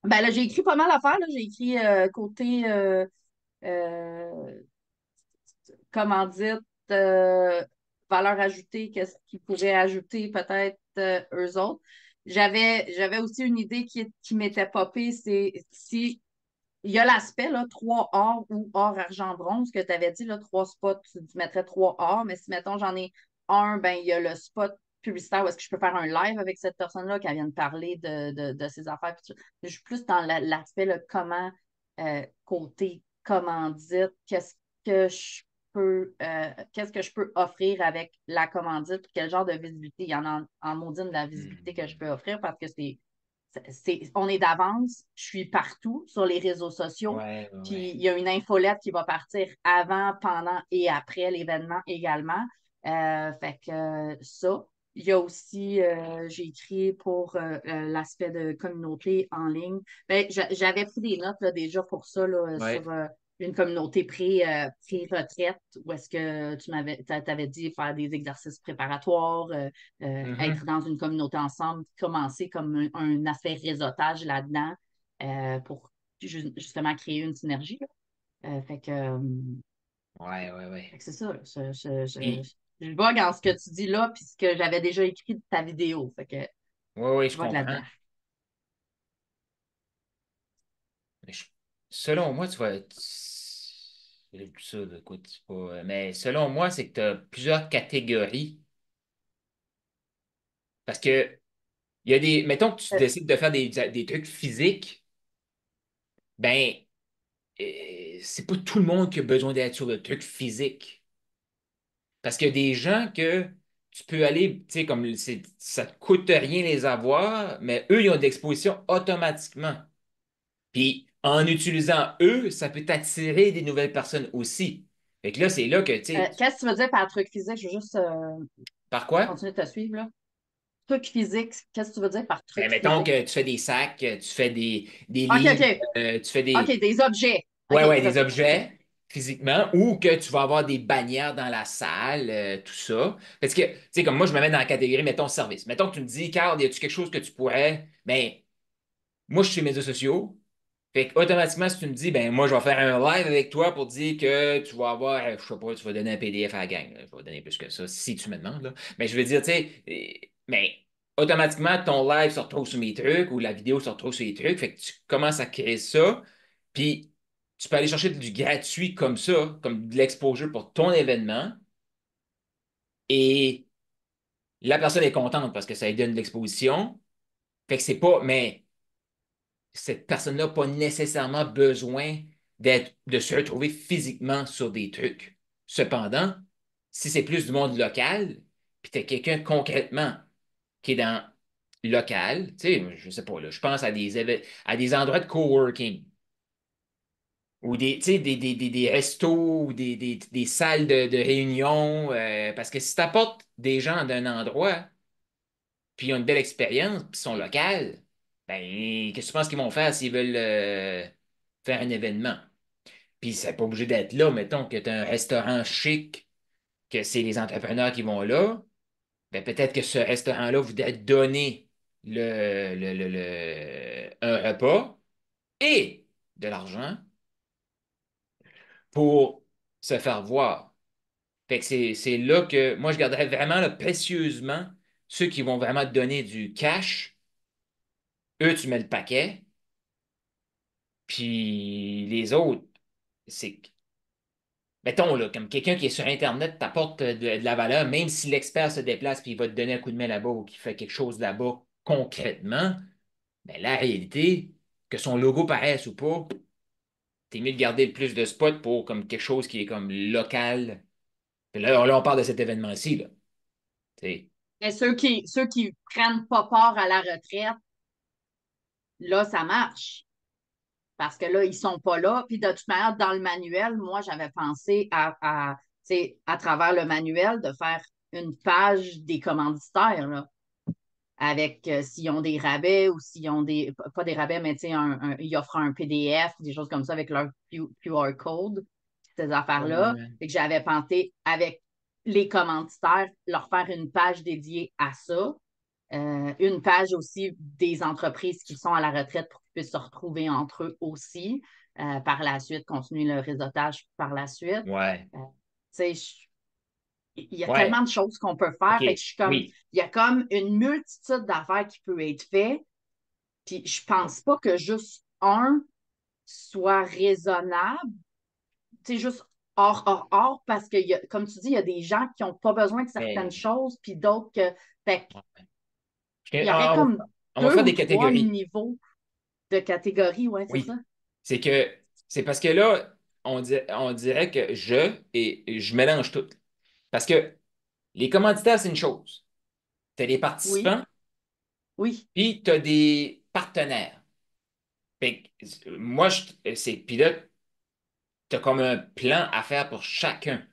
ben là, j'ai écrit pas mal d'affaires. Là. J'ai écrit côté euh, commandite, valeur ajoutée, qu'est-ce qu'ils pourraient ajouter peut-être eux autres. J'avais aussi une idée qui m'était popée, c'est si il y a l'aspect, là, 3 or ou or, argent, bronze, que tu avais dit, là, 3 spots, tu mettrais 3 or, mais si, mettons, j'en ai un, ben, il y a le spot publicitaire où est-ce que je peux faire un live avec cette personne-là qui vient de parler de ses affaires. Puis je suis plus dans l'aspect, là, comment, côté commandite, qu'est-ce que je peux offrir avec la commandite, quel genre de visibilité. Il y en a en maudine de la visibilité que je Hmm. peux offrir parce que on est d'avance, je suis partout sur les réseaux sociaux, Ouais, ouais, ouais. puis il y a une infolette qui va partir avant, pendant et après l'événement également. Fait que ça. Il y a aussi, j'ai écrit pour l'aspect de communauté en ligne. Ben, j'avais pris des notes là, déjà pour ça là, Ouais. sur une communauté pré-retraite où est-ce que t'avais dit faire des exercices préparatoires, être Mhm. dans une communauté ensemble, commencer comme un aspect réseautage là-dedans pour justement créer une synergie. Là. Fait que, Ouais, ouais, ouais. c'est ça. Puis, Je bug en ce que tu dis là, puis ce que j'avais déjà écrit de ta vidéo. Fait que ouais, ouais, je je bug comprends. là-dedans. Mais selon moi, tu vois, j'ai vu ça, là, écoute, c'est pas, mais selon moi, c'est que tu as plusieurs catégories. Parce que il y a mettons que tu décides de faire des trucs physiques, ben, c'est pas tout le monde qui a besoin d'être sur le truc physique. Parce qu'il y a des gens que tu peux aller, tu sais, comme ça te coûte rien les avoir, mais eux, ils ont de l'exposition automatiquement. Puis en utilisant eux, ça peut t'attirer des nouvelles personnes aussi. Fait que là, c'est là que, tu sais, Qu'est-ce que tu veux dire par truc physique? Je veux juste par quoi? continuer de te suivre, là. Truc physique, qu'est-ce que tu veux dire par Ben, truc mettons physique? que tu fais des sacs, tu fais des OK, livres, OK. tu fais OK, des, des objets. OK, ouais, ouais, des des objets. OK. objets physiquement, ou que tu vas avoir des bannières dans la salle, tout ça. Parce que, tu sais, comme moi, je me mets dans la catégorie, mettons, service. Mettons que tu me dis, Carl, y a-tu quelque chose que tu pourrais, ben, moi, je suis sur les médias sociaux. Fait que automatiquement, si tu me dis, ben moi, je vais faire un live avec toi pour dire que tu vas avoir, je sais pas, tu vas donner un PDF à la gang, là. Je vais donner plus que ça si tu me demandes, là. Mais je veux dire, tu sais, mais automatiquement, ton live se retrouve sur mes trucs ou la vidéo se retrouve sur les trucs. Fait que tu commences à créer ça. Puis tu peux aller chercher du gratuit comme ça, comme de l'exposure pour ton événement. Et la personne est contente parce que ça lui donne de l'exposition. Fait que c'est pas, mais cette personne-là n'a pas nécessairement besoin de se retrouver physiquement sur des trucs. Cependant, si c'est plus du monde local, puis tu as quelqu'un concrètement qui est dans local, tu sais, je sais pas, là, je pense à des endroits de coworking ou des, tu sais, des restos ou des salles de réunion, parce que si tu apportes des gens d'un endroit, puis ils ont une belle expérience, puis ils sont locales, ben, qu'est-ce que tu penses qu'ils vont faire s'ils veulent faire un événement? Puis c'est pas obligé d'être là, mettons que tu as un restaurant chic, que c'est les entrepreneurs qui vont là, ben peut-être que ce restaurant-là voudrait donner un repas et de l'argent pour se faire voir. Fait que c'est là que moi je garderais vraiment là, précieusement ceux qui vont vraiment te donner du cash. Eux, tu mets le paquet. Puis les autres, c'est, mettons, là, comme quelqu'un qui est sur Internet t'apporte de la valeur, même si l'expert se déplace puis il va te donner un coup de main là-bas ou qu'il fait quelque chose là-bas concrètement, ben, la réalité, que son logo paraisse ou pas, t'es mieux de garder le plus de spots pour comme quelque chose qui est comme local. Puis là, on parle de cet événement-ci, là. Tu sais. Mais ceux qui prennent pas part à la retraite, là, ça marche. Parce que là, ils sont pas là. Puis de toute manière, dans le manuel, moi, j'avais pensé tu sais, à travers le manuel de faire une page des commanditaires, là, avec s'ils ont des rabais ou s'ils ont pas des rabais, mais tu sais, ils offrent un PDF, des choses comme ça avec leur QR code, ces affaires-là. Ouais. Fait que j'avais pensé avec les commanditaires, leur faire une page dédiée à ça. Une page aussi des entreprises qui sont à la retraite pour qu'ils puissent se retrouver entre eux aussi. Par la suite, continuer le réseautage par la suite. Ouais. Euh, tu sais, il y a Ouais. tellement de choses qu'on peut faire. Fait que OK. je suis comme, Oui. il y a comme une multitude d'affaires qui peut être fait. Puis je pense pas que juste un soit raisonnable. Tu sais, juste hors, parce que, comme tu dis, il y a des gens qui n'ont pas besoin de certaines Mais choses, puis d'autres que. Fait il y aurait on, comme on va deux faire ou des trois catégories. niveaux de catégories, ouais, c'est ça? Oui. C'est que c'est parce que là, on dirait que je mélange tout. Parce que les commanditaires, c'est une chose. Tu as des Oui, participants, oui, puis tu as des partenaires. Fait que, puis là, tu as comme un plan à faire pour chacun.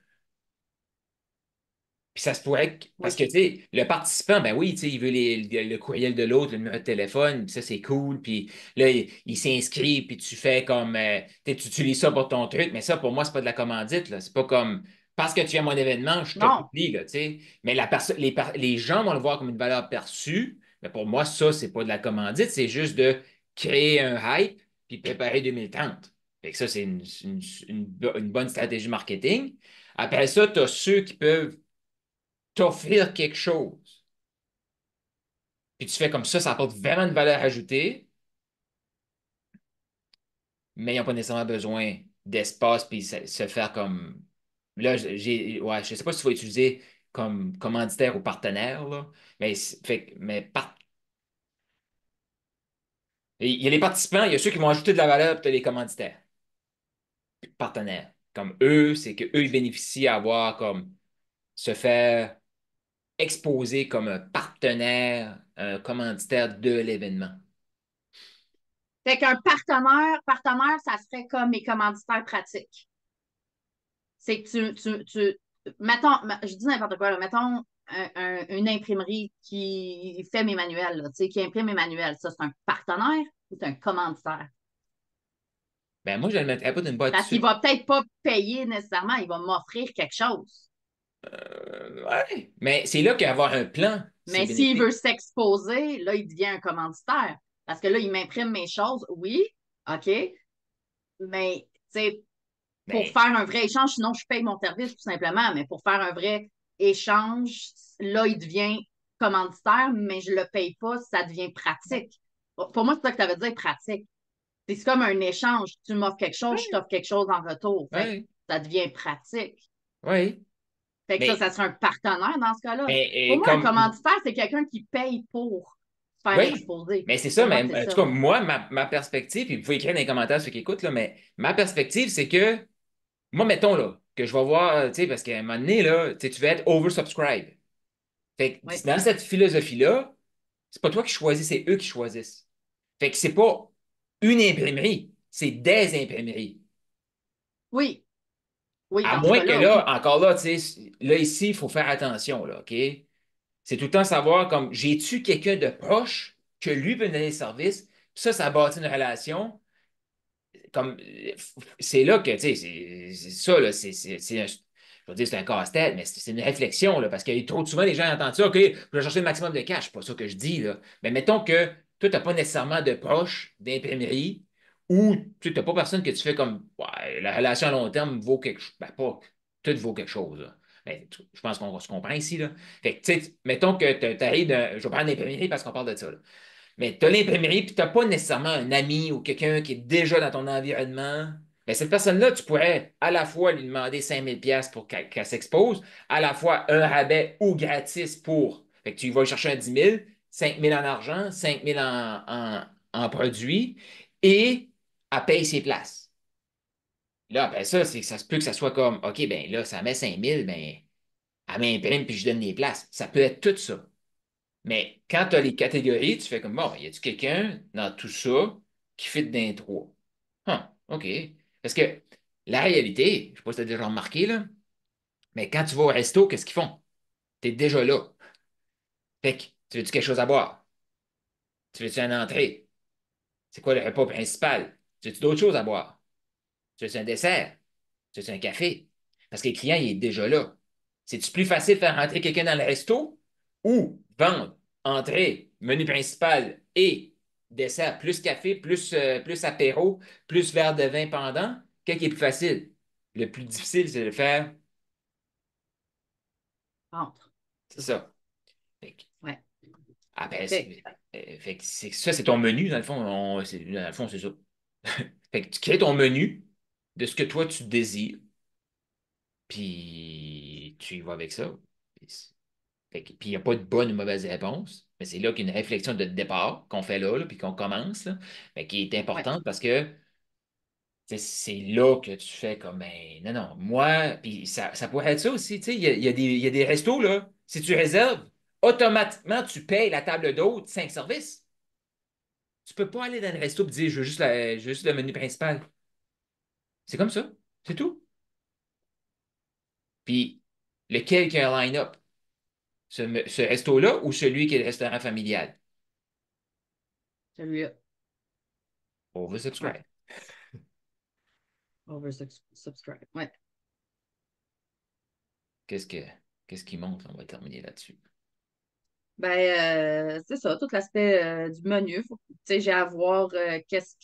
Puis ça se pourrait parce oui. que, tu sais, le participant, ben oui, tu sais, il veut le courriel de l'autre, le numéro de téléphone, puis ça, c'est cool. Puis là, il s'inscrit, puis tu fais comme, tu utilises ça pour ton truc. Mais ça, pour moi, c'est pas de la commandite, là. C'est pas comme, parce que tu viens à mon événement, je te Non, publie, là, tu sais. Mais la personne, les gens vont le voir comme une valeur perçue. Mais pour moi, ça, c'est pas de la commandite, c'est juste de créer un hype, puis préparer 2030. Fait que ça, c'est une bonne stratégie marketing. Après ça, tu as ceux qui peuvent t'offrir quelque chose, puis tu fais comme ça apporte vraiment une valeur ajoutée, mais ils n'ont pas nécessairement besoin d'espace, puis se faire comme. Là, ouais, je sais pas si tu vas utiliser comme commanditaire ou partenaire, là, mais, il y a les participants, il y a ceux qui vont ajouter de la valeur, puis tu as les commanditaires, partenaires. Comme eux, c'est que eux, ils bénéficient à avoir comme se faire exposer comme un partenaire, un commanditaire de l'événement. Fait qu'un partenaire, ça serait comme mes commanditaires pratiques. C'est que mettons, je dis n'importe quoi, là, mettons une imprimerie qui fait mes manuels, là, tu sais, qui imprime mes manuels. Ça, c'est un partenaire ou c'est un commanditaire? Ben, moi, je ne le mettrais pas d'une boîte Parce qu'il dessus. va peut-être pas payer nécessairement, il va m'offrir quelque chose. Ouais. Mais c'est là qu'avoir un plan, c'est Mais s'il veut bénéfique. s'exposer, là, il devient un commanditaire. Parce que là, il m'imprime mes choses, oui, OK, mais tu sais, pour Ben, faire un vrai échange, sinon je paye mon service tout simplement, mais pour faire un vrai échange, là, il devient commanditaire, mais je ne le paye pas, ça devient pratique. Pour moi, c'est ça que ça veut dire pratique. C'est comme un échange. Tu m'offres quelque chose, je ouais, t'offre quelque chose en retour. Fait que ouais, ça devient pratique. ouais. Fait que Mais, ça serait un partenaire dans ce cas-là. Pour mais moi, un comme, commanditaire, c'est quelqu'un qui paye pour se faire oui, exposer. mais c'est ça, Pour moi, mais c'est en tout ça. cas, moi, ma perspective, puis vous pouvez écrire dans les commentaires ceux qui écoutent, là, mais ma perspective, c'est que, moi, mettons, là, que je vais voir, tu sais, parce qu'à un moment donné, là, tu sais, tu vas être oversubscribe. Fait que Oui. dans cette philosophie-là, c'est pas toi qui choisis, c'est eux qui choisissent. Fait que c'est pas une imprimerie, c'est des imprimeries. Oui. Oui, À dans ce moins que cas-là, là, oui. encore là, tu sais, là, ici, il faut faire attention, là, OK? C'est tout le temps savoir comme j'ai-tu quelqu'un de proche que lui peut me donner le service, puis ça bâtit une relation. Comme c'est là que, tu sais, c'est ça, là, je veux dire, c'est un casse-tête, mais c'est une réflexion, là, parce que trop souvent, les gens entendent ça, OK, je vais chercher le maximum de cash, c'est pas ça que je dis, là. Mais mettons que toi, tu n'as pas nécessairement de proche d'imprimerie ou tu n'as pas personne que tu fais comme, ouais, la relation à long terme vaut quelque chose, ben pas, tout vaut quelque chose, là. Mais je pense qu'on se comprend ici, là. Fait que, tu sais, mettons que tu arrives, je vais prendre l'imprimerie parce qu'on parle de ça, là. Mais tu as l'imprimerie, puis tu n'as pas nécessairement un ami ou quelqu'un qui est déjà dans ton environnement. Mais cette personne-là, tu pourrais à la fois lui demander 5 000 pour qu'elle s'expose, à la fois un rabais ou gratis pour. Fait que tu vas chercher un 10 000, 5 000 en argent, 5 000 en produits, et elle paye ses places. Là, après ça, c'est que ça se peut que ça soit comme, OK, ben là, ça met 5 000, ben, elle m'imprime puis je donne les places. Ça peut être tout ça. Mais quand tu as les catégories, tu fais comme, bon, y a-tu quelqu'un dans tout ça qui fit dans les trois? OK. Parce que la réalité, je ne sais pas si tu as déjà remarqué, là, mais quand tu vas au resto, qu'est-ce qu'ils font? Tu es déjà là. Fait que, tu veux-tu quelque chose à boire? Tu veux-tu une entrée? C'est quoi le repas principal? Tu veux-tu d'autres choses à boire? Tu veux-tu un dessert? Tu veux-tu un café? Parce que le client, il est déjà là. C'est-tu plus facile de faire rentrer quelqu'un dans le resto ou vendre entrée, menu principal et dessert, plus café, plus apéro, plus verre de vin pendant? Quel qui est plus facile? Le plus difficile, c'est de le faire. Entre. C'est C'est ça. ça. Fait que, Ouais. après, Fait fait que ça, c'est ton menu, dans le fond. Dans le fond, c'est ça. Fait que tu crées ton menu de ce que toi, tu désires, puis tu y vas avec ça. Puis il n'y a pas de bonne ou mauvaise réponse, mais c'est là qu'il y a une réflexion de départ qu'on fait là, puis qu'on commence, là, mais qui est ouais. importante parce que c'est là que tu fais comme, ben, non, non, moi, puis ça pourrait être ça aussi, tu sais, il y a des restos, là, si tu réserves, automatiquement, tu payes la table d'hôte 5 services. Tu peux pas aller dans le resto et dire, je veux juste le menu principal. C'est comme ça, c'est tout. Puis, lequel qui a un line-up? Ce resto-là ou celui qui est le restaurant familial? Celui-là. Ouais. Oversubscribe. Subscribe. Ouais. Qu'est-ce que, qu'est-ce qui monte? On va terminer là-dessus. C'est ça, tout l'aspect du menu. Tu sais, j'ai à voir qu'est-ce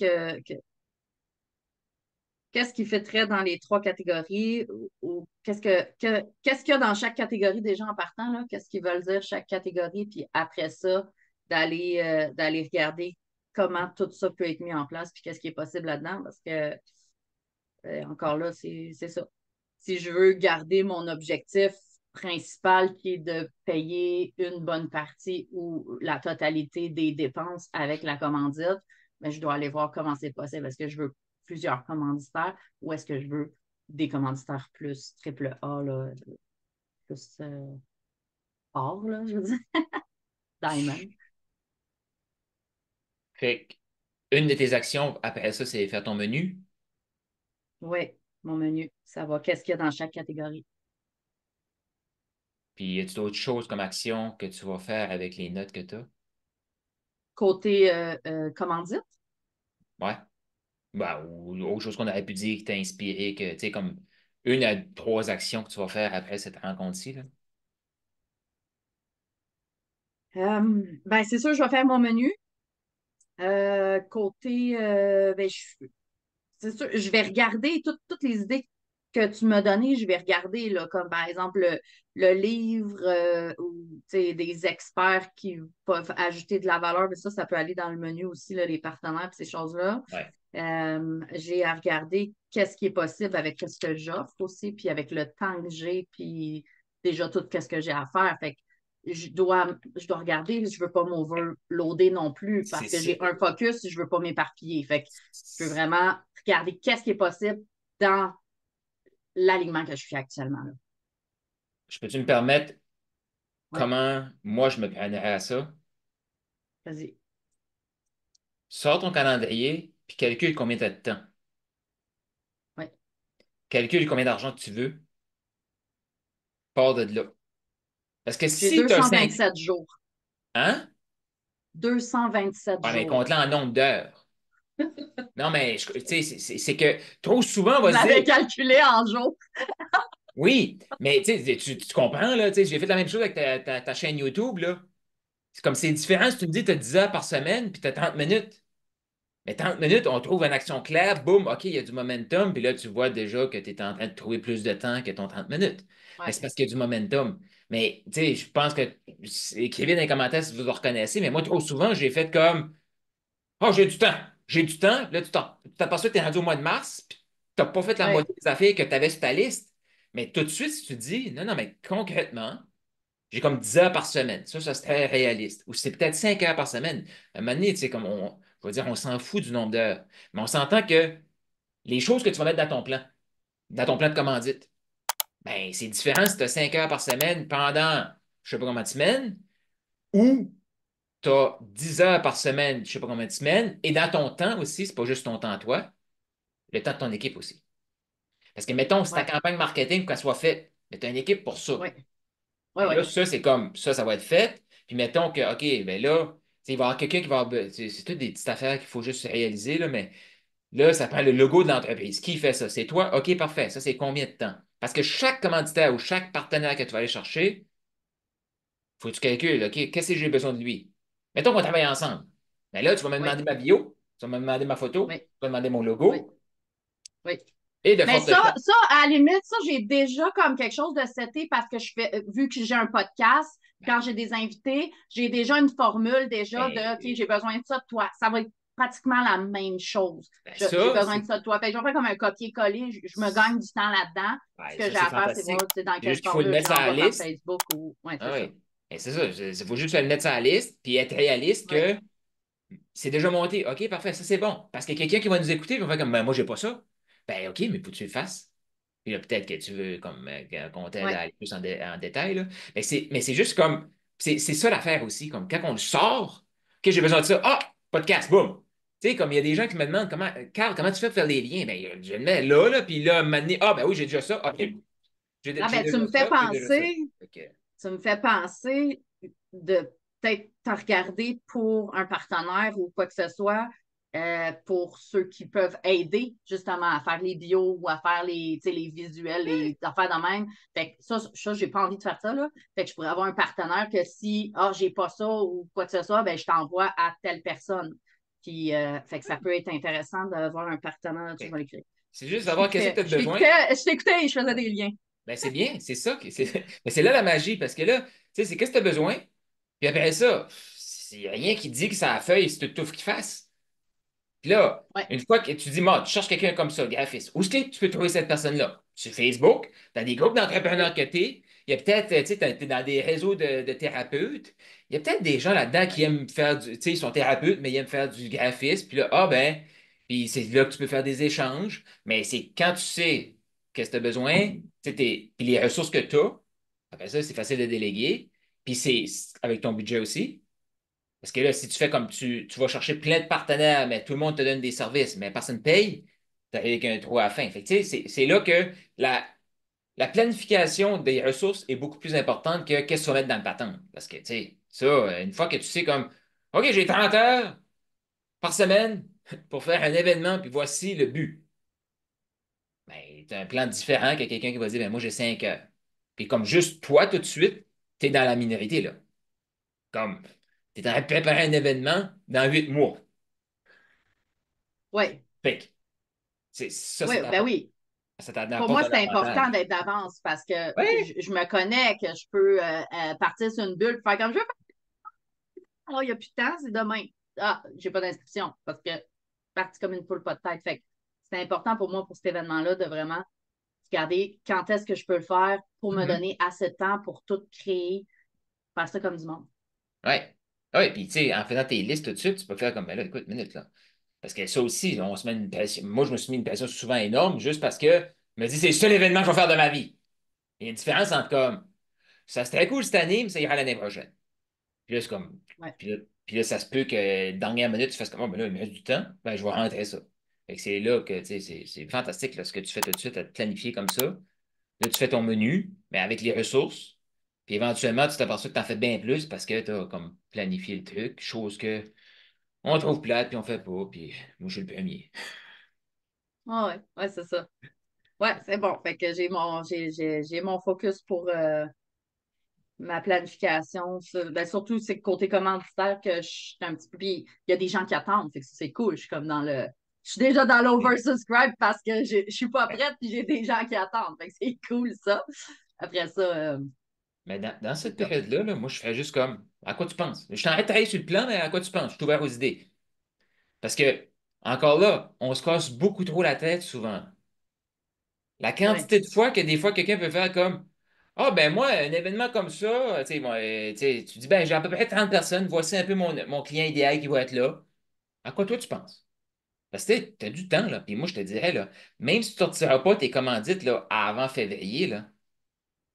qui fitterait dans les trois catégories ou qu'est-ce qu'il y a dans chaque catégorie déjà en partant, là, qu'est-ce qu'ils veulent dire chaque catégorie, puis après ça, d'aller regarder comment tout ça peut être mis en place, puis qu'est-ce qui est possible là-dedans, parce que encore là, c'est ça. Si je veux garder mon objectif principal qui est de payer une bonne partie ou la totalité des dépenses avec la commandite, mais je dois aller voir comment c'est possible. Est-ce que je veux plusieurs commanditaires ou est-ce que je veux des commanditaires plus triple A, là, plus or, là, je veux dire, Diamond. Fait que Une de tes actions, après ça, c'est faire ton menu. Oui, mon menu, ça va. Qu'est-ce qu'il y a dans chaque catégorie? Puis, y a-tu d'autres choses comme action que tu vas faire avec les notes que tu as? Côté commandite, Ouais. Ben, ou autre chose qu'on aurait pu dire qui t'a inspiré, que, tu sais, comme une à trois actions que tu vas faire après cette rencontre-ci, là. ben, c'est sûr, je vais faire mon menu. Côté, ben, c'est sûr, je vais regarder toutes les idées que tu m'as données, je vais regarder, là, comme par exemple le livre ou tu sais, des experts qui peuvent ajouter de la valeur, mais ça peut aller dans le menu aussi, là, les partenaires et ces choses-là. Ouais. J'ai à regarder qu'est-ce qui est possible avec ce que j'offre aussi, puis avec le temps que j'ai, puis déjà tout ce que j'ai à faire. Fait que je dois regarder, je ne veux pas m'overloader non plus C'est parce que ça. j'ai un focus, je ne veux pas m'éparpiller. Fait que je veux vraiment regarder qu'est-ce qui est possible dans l'alignement que je suis actuellement. Là. Je peux-tu me permettre Oui, comment moi je me prendrais à ça? vas-y. Sors ton calendrier, puis calcule combien tu as de temps. Oui. Calcule combien d'argent tu veux, pars de là. Parce que J'ai si tu as 5... 227 jours. Hein? 227 Ouais, mais jours. compte-le en nombre d'heures. Non, mais tu sais, c'est que trop souvent, on Je va se l'avais dire, calculé en jours. oui, mais tu sais, tu comprends, là, tu sais, j'ai fait la même chose avec ta chaîne YouTube, là. C'est comme c'est différent si tu me dis que tu as 10 heures par semaine, puis tu as 30 minutes. Mais 30 minutes, on trouve une action claire, boum, OK, il y a du momentum, puis là, tu vois déjà que tu es en train de trouver plus de temps que ton 30 minutes. Mais Ouais. c'est parce qu'il y a du momentum. Mais, tu sais, je pense que, écrivez dans les commentaires si vous le reconnaissez, mais moi, trop souvent, j'ai fait comme, oh, j'ai du temps, puis là, tu t'aperçois que tu es rendu au mois de mars, puis tu n'as pas fait la Ouais. moitié des affaires que tu avais sur ta liste. Mais tout de suite, si tu te dis, non, non, mais concrètement, j'ai comme 10 heures par semaine. Ça serait réaliste. Ou c'est peut-être 5 heures par semaine. À un moment donné, tu sais, comme je vais dire, on s'en fout du nombre d'heures. Mais on s'entend que les choses que tu vas mettre dans ton plan de commandite, ben, c'est différent si tu as 5 heures par semaine pendant je sais pas combien de semaines ou tu as 10 heures par semaine, je sais pas combien de semaines. Et dans ton temps aussi, c'est pas juste ton temps à toi, le temps de ton équipe aussi. Parce que, mettons, si ta Ouais. campagne marketing, pour qu'elle soit faite, mais tu as une équipe pour ça. Ouais. Ouais. Ben là, Ouais. ça, c'est comme ça va être fait. Puis mettons que, OK, ben là, tu sais, il va y avoir quelqu'un qui va avoir. C'est toutes des petites affaires qu'il faut juste réaliser, là, mais là, ça prend le logo de l'entreprise. Qui fait ça? C'est toi? OK, parfait. Ça, c'est combien de temps? Parce que chaque commanditaire ou chaque partenaire que tu vas aller chercher, faut que tu calcules, OK, qu'est-ce que j'ai besoin de lui? Mettons qu'on travaille ensemble. Ben là, tu vas me Oui. demander ma bio, tu vas me demander ma photo, Oui. tu vas me demander mon Oui. logo, Oui. et de Mais fortes chances. à la limite, ça, j'ai déjà comme quelque chose de seté parce que vu que j'ai un podcast, Ben, quand j'ai des invités, j'ai déjà une formule déjà de OK, ben, j'ai besoin de ça de toi. Ça va être pratiquement la même chose. J'ai ça, besoin de c'est ça de toi. Fait que je vais faire comme un copier-coller. Je me gagne du temps là-dedans. Ce ouais, que ça, j'ai c'est à faire, c'est voir fantastique. tu sais, dans C'est quelle juste qu'il faut le formule je mettre sur la l'envoie par liste. Facebook ou. Ouais, Ah c'est ça. oui. Et c'est ça. Il faut juste le mettre sur la liste puis être réaliste Oui, que c'est déjà monté. OK, parfait, ça c'est bon. Parce qu'il y a quelqu'un qui va nous écouter et va faire comme ben, moi, j'ai pas ça. Ben OK, mais faut que tu le fasses. Puis là, peut-être que tu veux comme qu'on t'aide oui, à aller plus en détail. Là. Mais c'est juste comme. C'est ça l'affaire aussi. Comme quand on le sort, OK, j'ai besoin de ça. Ah, podcast, boum. Tu sais, comme il y a des gens qui me demandent comment, Carl, comment tu fais pour faire les liens? Ben, je le mets là, puis là, maintenant, ah, ben oui, j'ai déjà ça. OK, ah j'ai ben, tu déjà me fais ça, j'ai déjà ça. penser. Fait que, Tu me fais penser de peut-être te regarder pour un partenaire ou quoi que ce soit pour ceux qui peuvent aider justement à faire les bios ou à faire les visuels, les affaires de même. Fait que ça j'ai pas envie de faire ça. Là. Fait que je pourrais avoir un partenaire que si j'ai pas ça ou quoi que ce soit, ben, je t'envoie à telle personne. Puis fait que ça peut être intéressant d'avoir un partenaire. Tu ben, vas l'écrire. c'est juste Je savoir qu'est-ce que tu t'écoutais. as besoin. Je t'écoutais et je faisais des liens. Ben, c'est bien, c'est ça. Mais c'est là la magie, parce que là, tu sais, c'est qu'est-ce que tu as besoin? Puis après ça, il n'y a rien qui dit que ça a la feuille, c'est tout qu'il fasse. Puis là, Ouais, une fois que tu dis, moi, tu cherches quelqu'un comme ça, graphiste, où est-ce que tu peux trouver cette personne-là? Sur Facebook, dans des groupes d'entrepreneurs oui, que tu es, il y a peut-être, tu sais, t'es dans des réseaux de thérapeutes, il y a peut-être des gens là-dedans qui ouais, aiment faire du, tu sais, ils sont thérapeutes, mais ils aiment faire du graphisme, puis là, ah ben, puis c'est là que tu peux faire des échanges, mais c'est quand tu sais qu'est-ce que tu as besoin, tu sais, puis les ressources que tu as, après ça, c'est facile de déléguer, puis c'est avec ton budget aussi. Parce que là, si tu fais comme tu vas chercher plein de partenaires, mais tout le monde te donne des services, mais personne ne paye, tu avec un trou à la fin. Fait que, tu sais, c'est là que la planification des ressources est beaucoup plus importante que qu'est-ce qu'on va mettre dans le patente. Parce que, tu sais, ça, une fois que tu sais comme, OK, j'ai 30 heures par semaine pour faire un événement, puis voici le but. Ben, tu as un plan différent que quelqu'un qui va dire, ben, moi, j'ai 5 heures. Puis comme juste toi, tout de suite, tu es dans la minorité, là. Comme, tu es en train de préparer un événement dans 8 mois. Oui, Fait que, ça, oui, ben oui. ça Pour t'apporte moi, un c'est important avantage. d'être d'avance parce que Oui, je me connais que je peux partir sur une bulle, faire comme je veux. Alors, il n'y a plus de temps, c'est demain. Ah, j'ai pas d'inscription parce que parti comme une poule pas de tête. Fait que c'est important pour moi, pour cet événement-là, de vraiment regarder quand est-ce que je peux le faire pour me mhm. donner assez de temps pour tout créer, faire ça comme du monde. Ouais. Ouais, puis tu sais, en faisant tes listes tout de suite, tu peux faire comme, ben là, écoute, une minute, là. Parce que ça aussi, on se met une pression. Moi, je me suis mis une pression souvent énorme juste parce que je me dis, c'est le seul événement que je vais faire de ma vie. Il y a une différence entre comme, ça c'est très cool cette année, mais ça ira l'année prochaine. Puis là, c'est comme, Ouais. puis là, ça se peut que dernière minute, tu fasses comme, oh, ben là, il me reste du temps, ben je vais rentrer ça. Fait que c'est là que, tu sais, c'est fantastique, là, ce que tu fais tout de suite, à te planifier comme ça. Là, tu fais ton menu, mais avec les ressources. Puis éventuellement, tu t'aperçois que tu en fais bien plus parce que tu as comme planifié le truc, chose que on trouve plate, puis on fait pas, puis moi, je suis le premier. Ah ouais, ouais, c'est ça. Ouais, c'est bon. Fait que j'ai mon focus pour ma planification. Ben, surtout, c'est le côté commanditaire que je suis un petit peu. Puis il y a des gens qui attendent. Fait que c'est cool. Je suis comme dans le. Je suis déjà dans l'oversubscribe parce que je suis pas prête puis j'ai des gens qui attendent. Fait que c'est cool ça. Après ça, Mais dans c'est cette top. période-là, là, moi, je fais juste comme, à quoi tu penses? Je suis en train de travailler sur le plan, mais à quoi tu penses? Je suis ouvert aux idées. Parce que, encore là, on se casse beaucoup trop la tête souvent. La Ouais, quantité de fois que des fois, quelqu'un peut faire comme, ah, ben moi, un événement comme ça, tu sais, moi, tu sais, tu dis, ben, j'ai à peu près 30 personnes, voici un peu mon client idéal qui va être là. À quoi toi tu penses? Parce que tu as du temps, là. Puis moi, je te dirais, là, même si tu ne sortiras pas tes commandites là, avant février, là,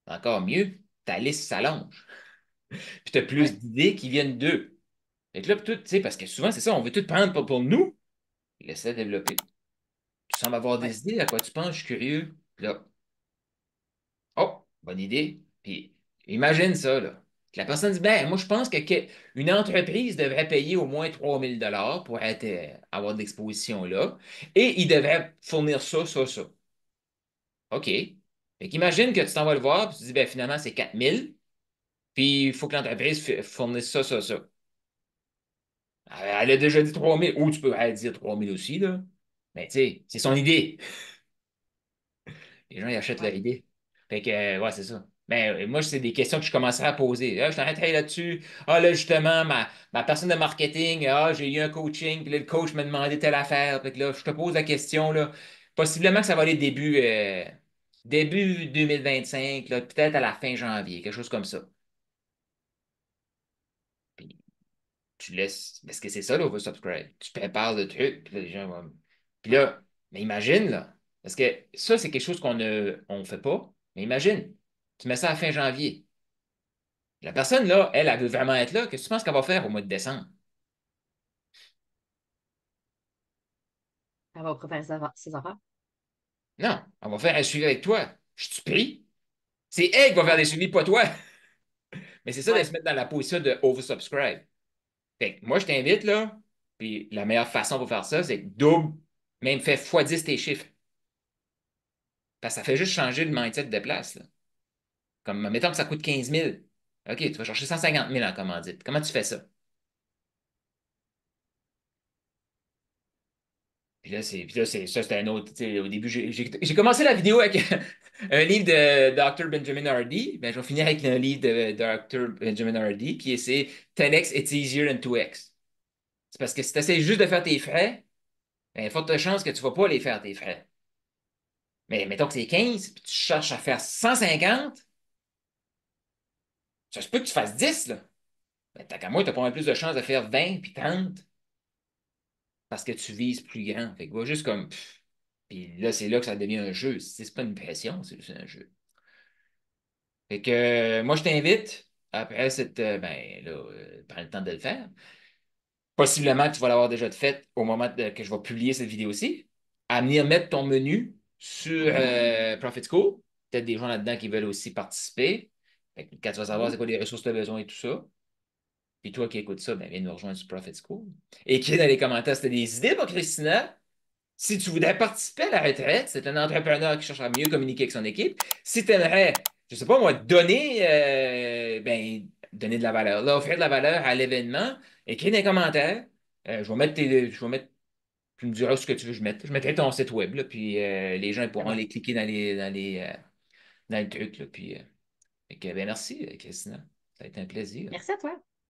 encore mieux, ta liste s'allonge. Puis tu as plus ouais, d'idées qui viennent d'eux. Fait que là, tout, tu sais, parce que souvent, c'est ça, on veut tout prendre pour nous. Laisse-le développer. Tu sembles avoir ouais. des idées, à quoi tu penses, je suis curieux. Puis là, oh, bonne idée. Puis imagine ça, là. Que la personne dit, ben, moi, je pense une entreprise devrait payer au moins 3 000 $ pour être, avoir de l'exposition là. Et il devrait fournir ça, ça, ça. OK. Fait qu'imagine que tu t'en vas le voir, puis tu dis, ben, finalement, c'est 4 000. Puis il faut que l'entreprise fournisse ça, ça, ça. Elle a déjà dit 3 000, ou tu peux elle dire 3 000 aussi, là. Mais tu sais, c'est son idée. Les gens, ils achètent leur Ouais. idée. Fait que, ouais, c'est ça. Mais moi, c'est des questions que je commencerai à poser. Ah, je suis en train de travailler là-dessus. Ah, là, justement, ma personne de marketing, ah, j'ai eu un coaching, puis là, le coach m'a demandé telle affaire. Fait que là, je te pose la question, là. Possiblement que ça va aller début 2025, là, peut-être à la fin janvier, quelque chose comme ça. Puis tu laisses. Parce que c'est ça, l'oversubscribe. Tu prépares le truc, puis là, les gens vont. Puis là, mais imagine, là. Parce que ça, c'est quelque chose qu'on ne on fait pas. Mais imagine, tu mets ça à fin janvier. La personne, là, elle veut vraiment être là. Qu'est-ce que tu penses qu'elle va faire au mois de décembre? Elle va préparer ses affaires. Non, elle va faire un suivi avec toi. Je suis pris. C'est elle qui va faire des Ouais, suivis, pas toi. Mais c'est ça de ouais. se mettre dans la position de oversubscribe. Fait que moi, je t'invite, là. Puis la meilleure façon pour faire ça, c'est que double, même fait x10 tes chiffres. Parce que ça fait juste changer le mindset de place, là. Comme, mettons que ça coûte 15 000. OK, tu vas chercher 150 000 en commandite. Comment tu fais ça? Ça, c'était un autre. Tu sais, au début, j'ai commencé la vidéo avec un livre de Dr. Benjamin Hardy. Ben, je vais finir avec un livre de Dr. Benjamin Hardy. Puis c'est 10x, it's easier than 2x. C'est parce que si tu essaies juste de faire tes frais, ben, il y a forte chance que tu ne vas pas les faire tes frais. Mais mettons que c'est 15, puis tu cherches à faire 150, ça se peut que tu fasses 10, là. Ben, tant qu'à moi, tu as pas mal plus de chances de faire 20 puis 30 parce que tu vises plus grand. Fait que va juste comme. Puis là, c'est là que ça devient un jeu. C'est pas une pression, c'est juste un jeu. Fait que moi, je t'invite. après, prends le temps de le faire. Possiblement que tu vas l'avoir déjà fait au moment que je vais publier cette vidéo-ci. À venir mettre ton menu sur Mhm. Profit School. Peut-être des gens là-dedans qui veulent aussi participer. Fait que quand tu vas savoir c'est Oui. quoi les ressources que tu as besoin et tout ça. Puis toi qui écoutes ça, ben, viens nous rejoindre sur Profit School. Écris dans les commentaires si tu as des idées pour Christina. Si tu voudrais participer à la retraite, c'est un entrepreneur qui cherche à mieux communiquer avec son équipe. Si tu aimerais, je sais pas moi, donner de la valeur, là, offrir de la valeur à l'événement, écris dans les commentaires. Je vais mettre, tu me diras ce que tu veux que je mette. Je mettrai ton site web, là, puis les gens Très pourront bien. les cliquer dans le truc, là, puis, fait que, ben, merci, Christina. Ça a été un plaisir. Merci à toi.